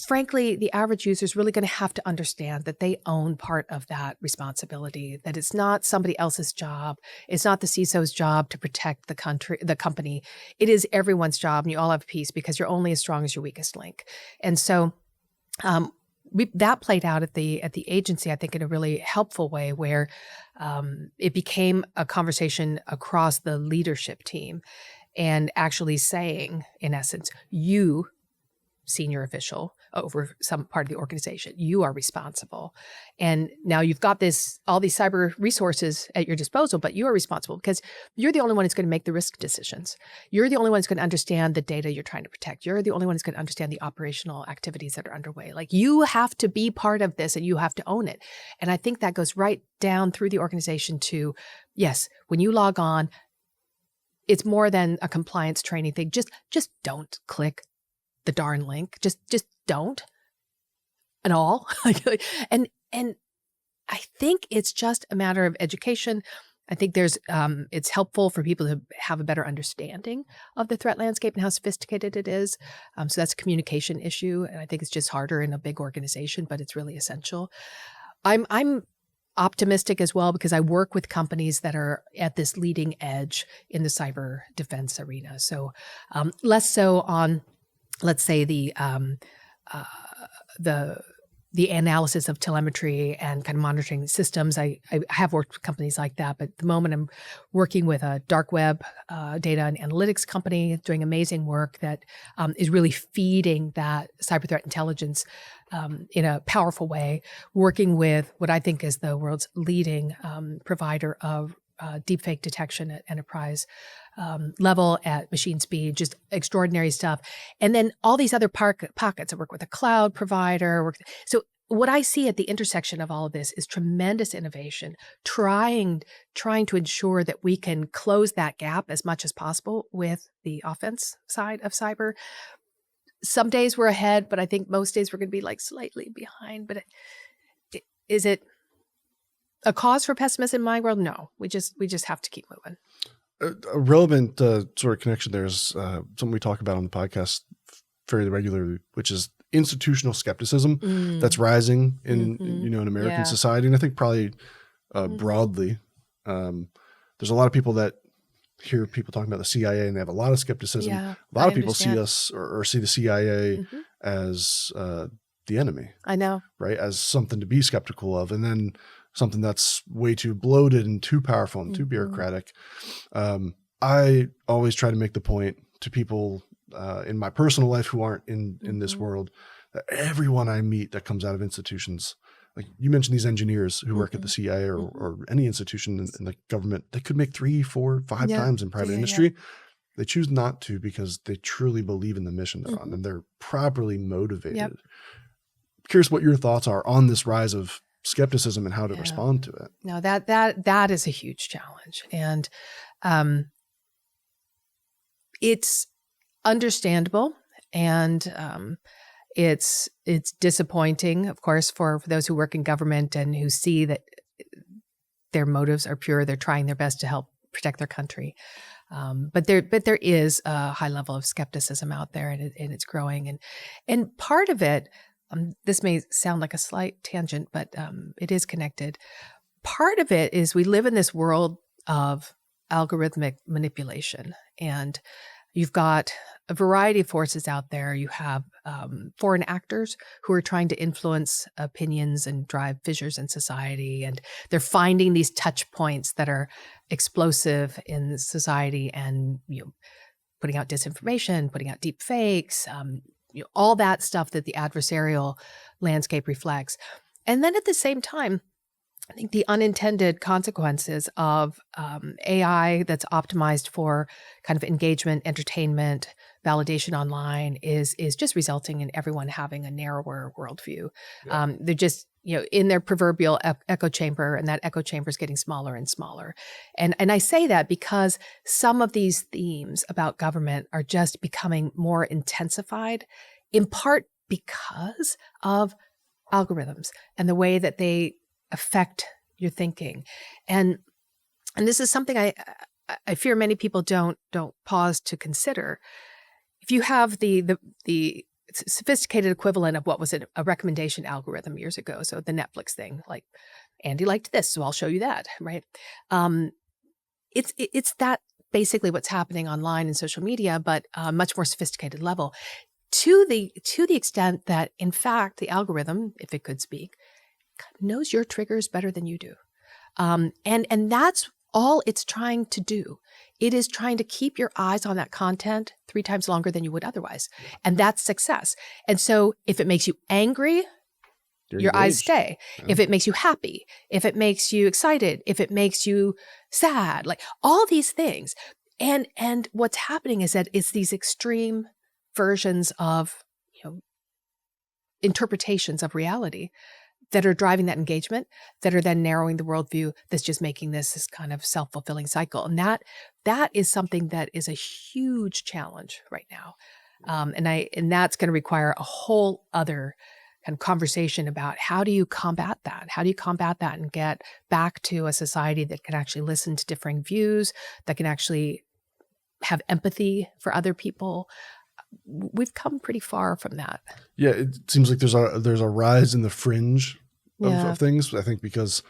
[SPEAKER 1] frankly, the average user is really going to have to understand that they own part of that responsibility, that it's not somebody else's job. It's not the CISO's job to protect the company. It is everyone's job, and you all have peace because you're only as strong as your weakest link. And so that played out at the agency, I think, in a really helpful way where it became a conversation across the leadership team and actually saying, in essence, you, senior official over some part of the organization, you are responsible. And now you've got all these cyber resources at your disposal, but you are responsible because you're the only one who's going to make the risk decisions. You're the only one who's going to understand the data you're trying to protect. You're the only one who's going to understand the operational activities that are underway. Like, you have to be part of this and you have to own it. And I think that goes right down through the organization to, yes, when you log on, it's more than a compliance training thing. Just don't click the darn link. Just don't at all. and I think it's just a matter of education. I think it's helpful for people to have a better understanding of the threat landscape and how sophisticated it is. So that's a communication issue, and I think it's just harder in a big organization, but it's really essential. I'm optimistic as well because I work with companies that are at this leading edge in the cyber defense arena. So less so on, let's say, the analysis of telemetry and kind of monitoring systems. I have worked with companies like that, but at the moment I'm working with a dark web data and analytics company doing amazing work that is really feeding that cyber threat intelligence in a powerful way, working with what I think is the world's leading provider of deepfake detection at enterprise level at machine speed, just extraordinary stuff. And then all these other pockets. I work with a cloud provider. So what I see at the intersection of all of this is tremendous innovation, trying to ensure that we can close that gap as much as possible with the offense side of cyber. Some days we're ahead, but I think most days we're going to be like slightly behind. But is it a cause for pessimism in my world? No, we just have to keep moving.
[SPEAKER 2] A relevant sort of connection there is something we talk about on the podcast fairly regularly, which is institutional skepticism that's rising in in American society, and I think probably broadly. There's a lot of people that hear people talking about the CIA and they have a lot of skepticism.
[SPEAKER 1] Yeah,
[SPEAKER 2] a lot of people see us or see the CIA as the enemy.
[SPEAKER 1] I know,
[SPEAKER 2] right? As something to be skeptical of, and then something that's way too bloated and too powerful and too bureaucratic. I always try to make the point to people in my personal life who aren't in this world that everyone I meet that comes out of institutions, like you mentioned, these engineers who work at the CIA or any institution in the government, they could make 3, 4, 5 times in private industry. Yeah. They choose not to because they truly believe in the mission they're on and they're properly motivated. Yep. Curious what your thoughts are on this rise of skepticism and how to respond to it.
[SPEAKER 1] No, that is a huge challenge. And it's understandable and it's disappointing, of course, for those who work in government and who see that their motives are pure. They're trying their best to help protect their country. But there is a high level of skepticism out there, and it's growing. And part of it, this may sound like a slight tangent, but it is connected. Part of it is we live in this world of algorithmic manipulation, and you've got a variety of forces out there. You have foreign actors who are trying to influence opinions and drive fissures in society, and they're finding these touch points that are explosive in society and putting out disinformation, putting out deep fakes, all that stuff that the adversarial landscape reflects. And then at the same time, I think the unintended consequences of AI that's optimized for kind of engagement, entertainment, validation online is just resulting in everyone having a narrower worldview.
[SPEAKER 2] Yeah.
[SPEAKER 1] They're just in their proverbial echo chamber, and that echo chamber is getting smaller and smaller. And I say that because some of these themes about government are just becoming more intensified, in part because of algorithms and the way that they affect your thinking. And this is something I fear many people don't pause to consider. If you have the sophisticated equivalent of what was a recommendation algorithm years ago, so the Netflix thing, like Andy liked this, so I'll show you that, right? It's that basically what's happening online in social media, but much more sophisticated level, to the extent that in fact the algorithm, if it could speak, knows your triggers better than you do. And that's all it's trying to do. It is trying to keep your eyes on that content 3 times longer than you would otherwise. And that's success. And so if it makes you angry, your eyes stay. Yeah. If it makes you happy, if it makes you excited, if it makes you sad, like all these things. And what's happening is that it's these extreme versions of, interpretations of reality that are driving that engagement, that are then narrowing the worldview, that's just making this kind of self-fulfilling cycle. And that is something that is a huge challenge right now. And that's going to require a whole other kind of conversation about how do you combat that? How do you combat that and get back to a society that can actually listen to differing views, that can actually have empathy for other people? We've come pretty far from that.
[SPEAKER 2] Yeah, it seems like there's a rise in the fringe of things. I think because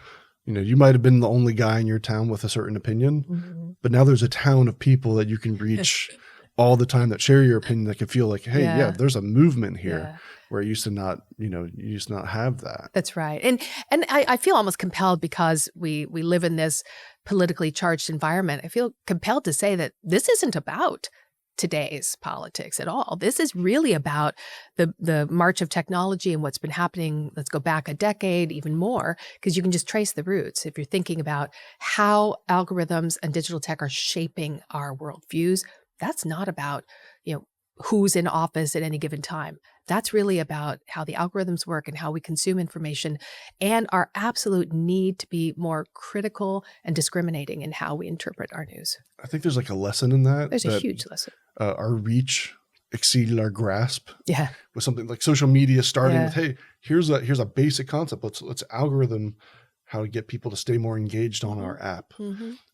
[SPEAKER 2] you might have been the only guy in your town with a certain opinion, but now there's a town of people that you can reach all the time that share your opinion, that can feel like, hey, there's a movement here where you used to not, you used to not have that.
[SPEAKER 1] That's right. And I feel almost compelled, because we live in this politically charged environment. I feel compelled to say that this isn't about today's politics at all. This is really about the march of technology and what's been happening. Let's go back a decade, even more, because you can just trace the roots. If you're thinking about how algorithms and digital tech are shaping our worldviews, that's not about, who's in office at any given time. That's really about how the algorithms work and how we consume information, and our absolute need to be more critical and discriminating in how we interpret our news.
[SPEAKER 2] I think there's like a lesson in that.
[SPEAKER 1] There's a huge lesson.
[SPEAKER 2] Our reach exceeded our grasp.
[SPEAKER 1] Yeah.
[SPEAKER 2] With something like social media starting with, hey, here's a basic concept. Let's algorithm how to get people to stay more engaged on our app.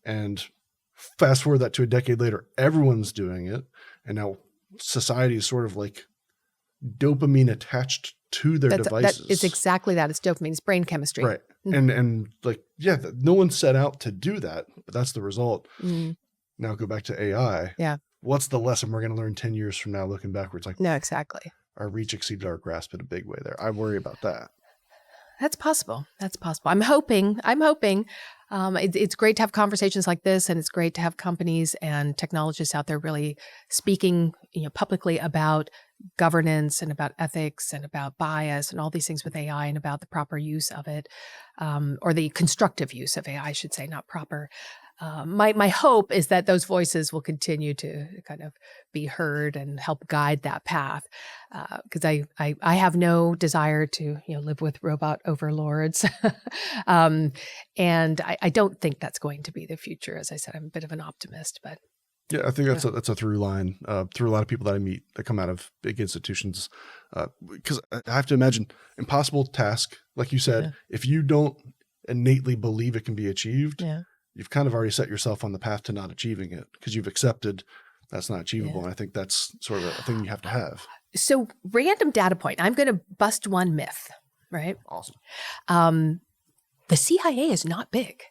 [SPEAKER 2] And fast forward that to a decade later, everyone's doing it. And now society is sort of like dopamine attached to their devices.
[SPEAKER 1] It's exactly that. It's dopamine. It's brain chemistry.
[SPEAKER 2] Right. And like, no one set out to do that, but that's the result. Now go back to AI.
[SPEAKER 1] Yeah. What's
[SPEAKER 2] the lesson we're going to learn 10 years from now, looking backwards? Like,
[SPEAKER 1] no, exactly.
[SPEAKER 2] Our reach exceeded our grasp in a big way there. I worry about that.
[SPEAKER 1] That's possible. I'm hoping. It's great to have conversations like this, and it's great to have companies and technologists out there really speaking, publicly about governance and about ethics and about bias and all these things with AI, and about the proper use of it, or the constructive use of AI, I should say, not proper. My hope is that those voices will continue to kind of be heard and help guide that path, because I have no desire to live with robot overlords, and I don't think that's going to be the future. As I said, I'm a bit of an optimist, but
[SPEAKER 2] yeah, I think that's a through line through a lot of people that I meet that come out of big institutions, because I have to imagine impossible task, like you said, if you don't innately believe it can be achieved. You've kind of already set yourself on the path to not achieving it, because you've accepted that's not achievable. And I think that's sort of a thing you have to have. So,
[SPEAKER 1] random data point. I'm going to bust one myth, right?
[SPEAKER 2] Awesome.
[SPEAKER 1] The CIA is not big.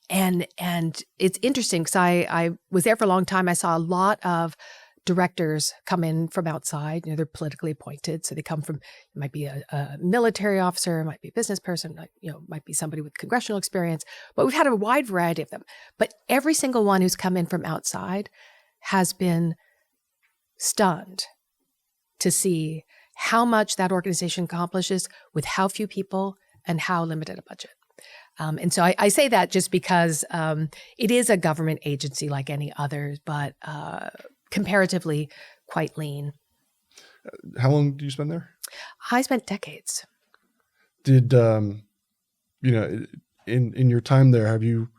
[SPEAKER 1] And it's interesting, because I was there for a long time. I saw a lot of directors come in from outside. They're politically appointed, so they come from, it might be a military officer, it might be a business person, might be somebody with congressional experience, but we've had a wide variety of them. But every single one who's come in from outside has been stunned to see how much that organization accomplishes with how few people and how limited a budget. And so I say that just because it is a government agency like any other, but comparatively quite lean.
[SPEAKER 2] How long did you spend there?
[SPEAKER 1] I spent decades.
[SPEAKER 2] Did, in your time there, have you,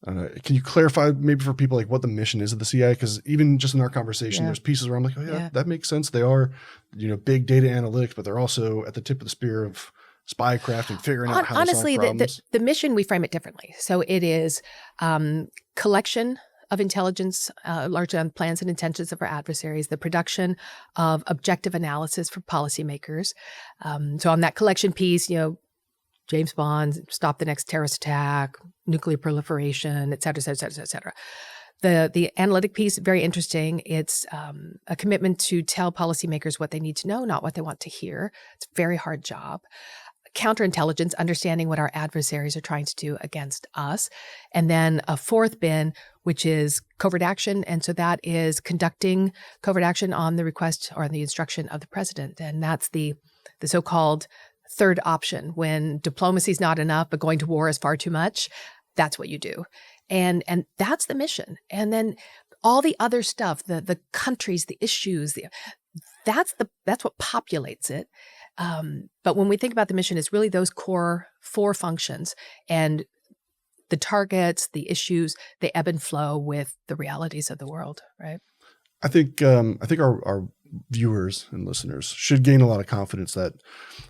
[SPEAKER 2] can you clarify maybe for people like what the mission is of the CIA? Because even just in our conversation, there's pieces where I'm like, oh yeah, that makes sense. They are, big data analytics, but they're also at the tip of the spear of spycraft and figuring out how to solve problems.
[SPEAKER 1] Honestly, the mission, we frame it differently. So it is collection of intelligence, largely on plans and intentions of our adversaries, the production of objective analysis for policymakers. So on that collection piece, James Bond, stop the next terrorist attack, nuclear proliferation, et cetera, et cetera, et cetera. The analytic piece, very interesting. It's a commitment to tell policymakers what they need to know, not what they want to hear. It's a very hard job. Counterintelligence, understanding what our adversaries are trying to do against us. And then a fourth bin, which is covert action. And so that is conducting covert action on the request or on the instruction of the president. And that's the so-called third option. When diplomacy is not enough, but going to war is far too much, that's what you do. And that's the mission. And then all the other stuff, the countries, the issues, that's what populates it. But when we think about the mission, it's really those core four functions, and the targets, the issues, they ebb and flow with the realities of the world, right?
[SPEAKER 2] I think our viewers and listeners should gain a lot of confidence that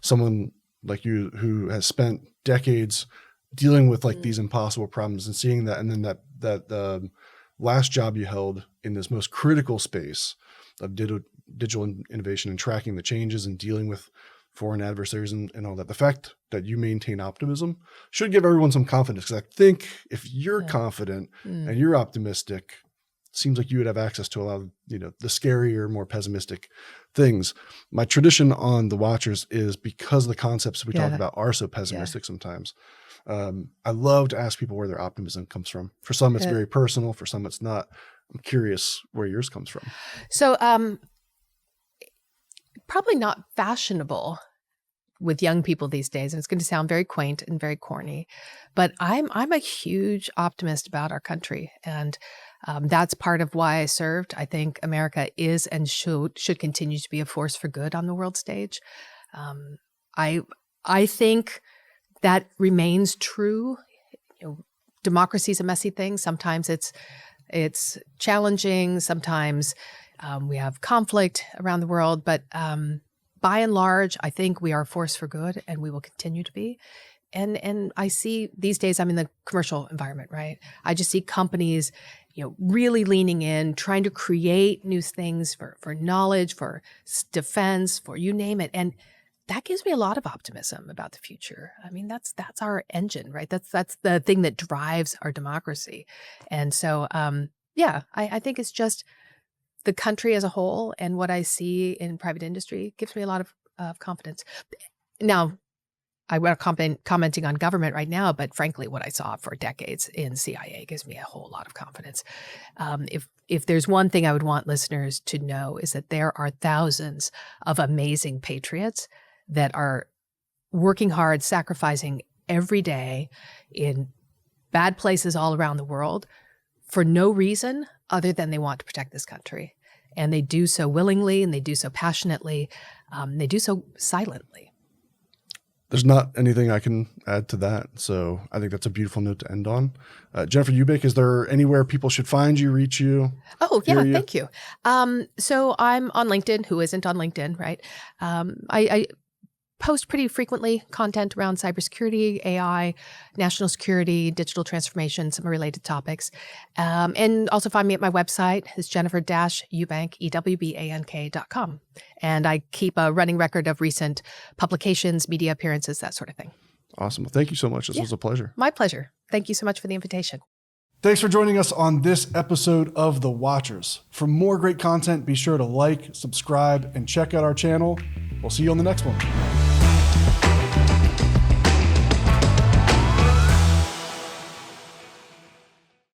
[SPEAKER 2] someone like you who has spent decades dealing with these impossible problems and seeing that, and then that last job you held in this most critical space of digital innovation and tracking the changes and dealing with foreign adversaries and all that. The fact that you maintain optimism should give everyone some confidence, because I think if you're confident and you're optimistic, it seems like you would have access to a lot of, the scarier, more pessimistic things. My tradition on The Watchers is, because the concepts we talk about are so pessimistic sometimes, I love to ask people where their optimism comes from. For some, it's very personal. For some, it's not. I'm curious where yours comes from.
[SPEAKER 1] So, probably not fashionable with young people these days, and it's going to sound very quaint and very corny, but I'm a huge optimist about our country, and that's part of why I served. I think America is and should continue to be a force for good on the world stage. I think that remains true. Democracy is a messy thing. Sometimes it's challenging. Sometimes we have conflict around the world, but by and large, I think we are a force for good, and we will continue to be. And I see these days, I'm in the commercial environment, right? I just see companies, really leaning in, trying to create new things for knowledge, for defense, for you name it. And that gives me a lot of optimism about the future. I mean, that's our engine, right? That's the thing that drives our democracy. And so, I think it's just the country as a whole, and what I see in private industry gives me a lot of confidence. Now, we're commenting on government right now, but frankly, what I saw for decades in CIA gives me a whole lot of confidence. If there's one thing I would want listeners to know, is that there are thousands of amazing patriots that are working hard, sacrificing every day in bad places all around the world for no reason other than they want to protect this country. And they do so willingly, and they do so passionately. They do so silently.
[SPEAKER 2] There's not anything I can add to that. So I think that's a beautiful note to end on. Jennifer Ewbank, is there anywhere people should find you, reach you?
[SPEAKER 1] Oh, yeah, thank you. So I'm on LinkedIn. Who isn't on LinkedIn, right? I post pretty frequently content around cybersecurity, AI, national security, digital transformation, some related topics. And also find me at my website. It's Jennifer-Ewbank, EWBANK.com. And I keep a running record of recent publications, media appearances, that sort of thing.
[SPEAKER 2] Awesome. Well, thank you so much. This was a pleasure.
[SPEAKER 1] My pleasure. Thank you so much for the invitation.
[SPEAKER 2] Thanks for joining us on this episode of The Watchers. For more great content, be sure to like, subscribe, and check out our channel. We'll see you on the next one.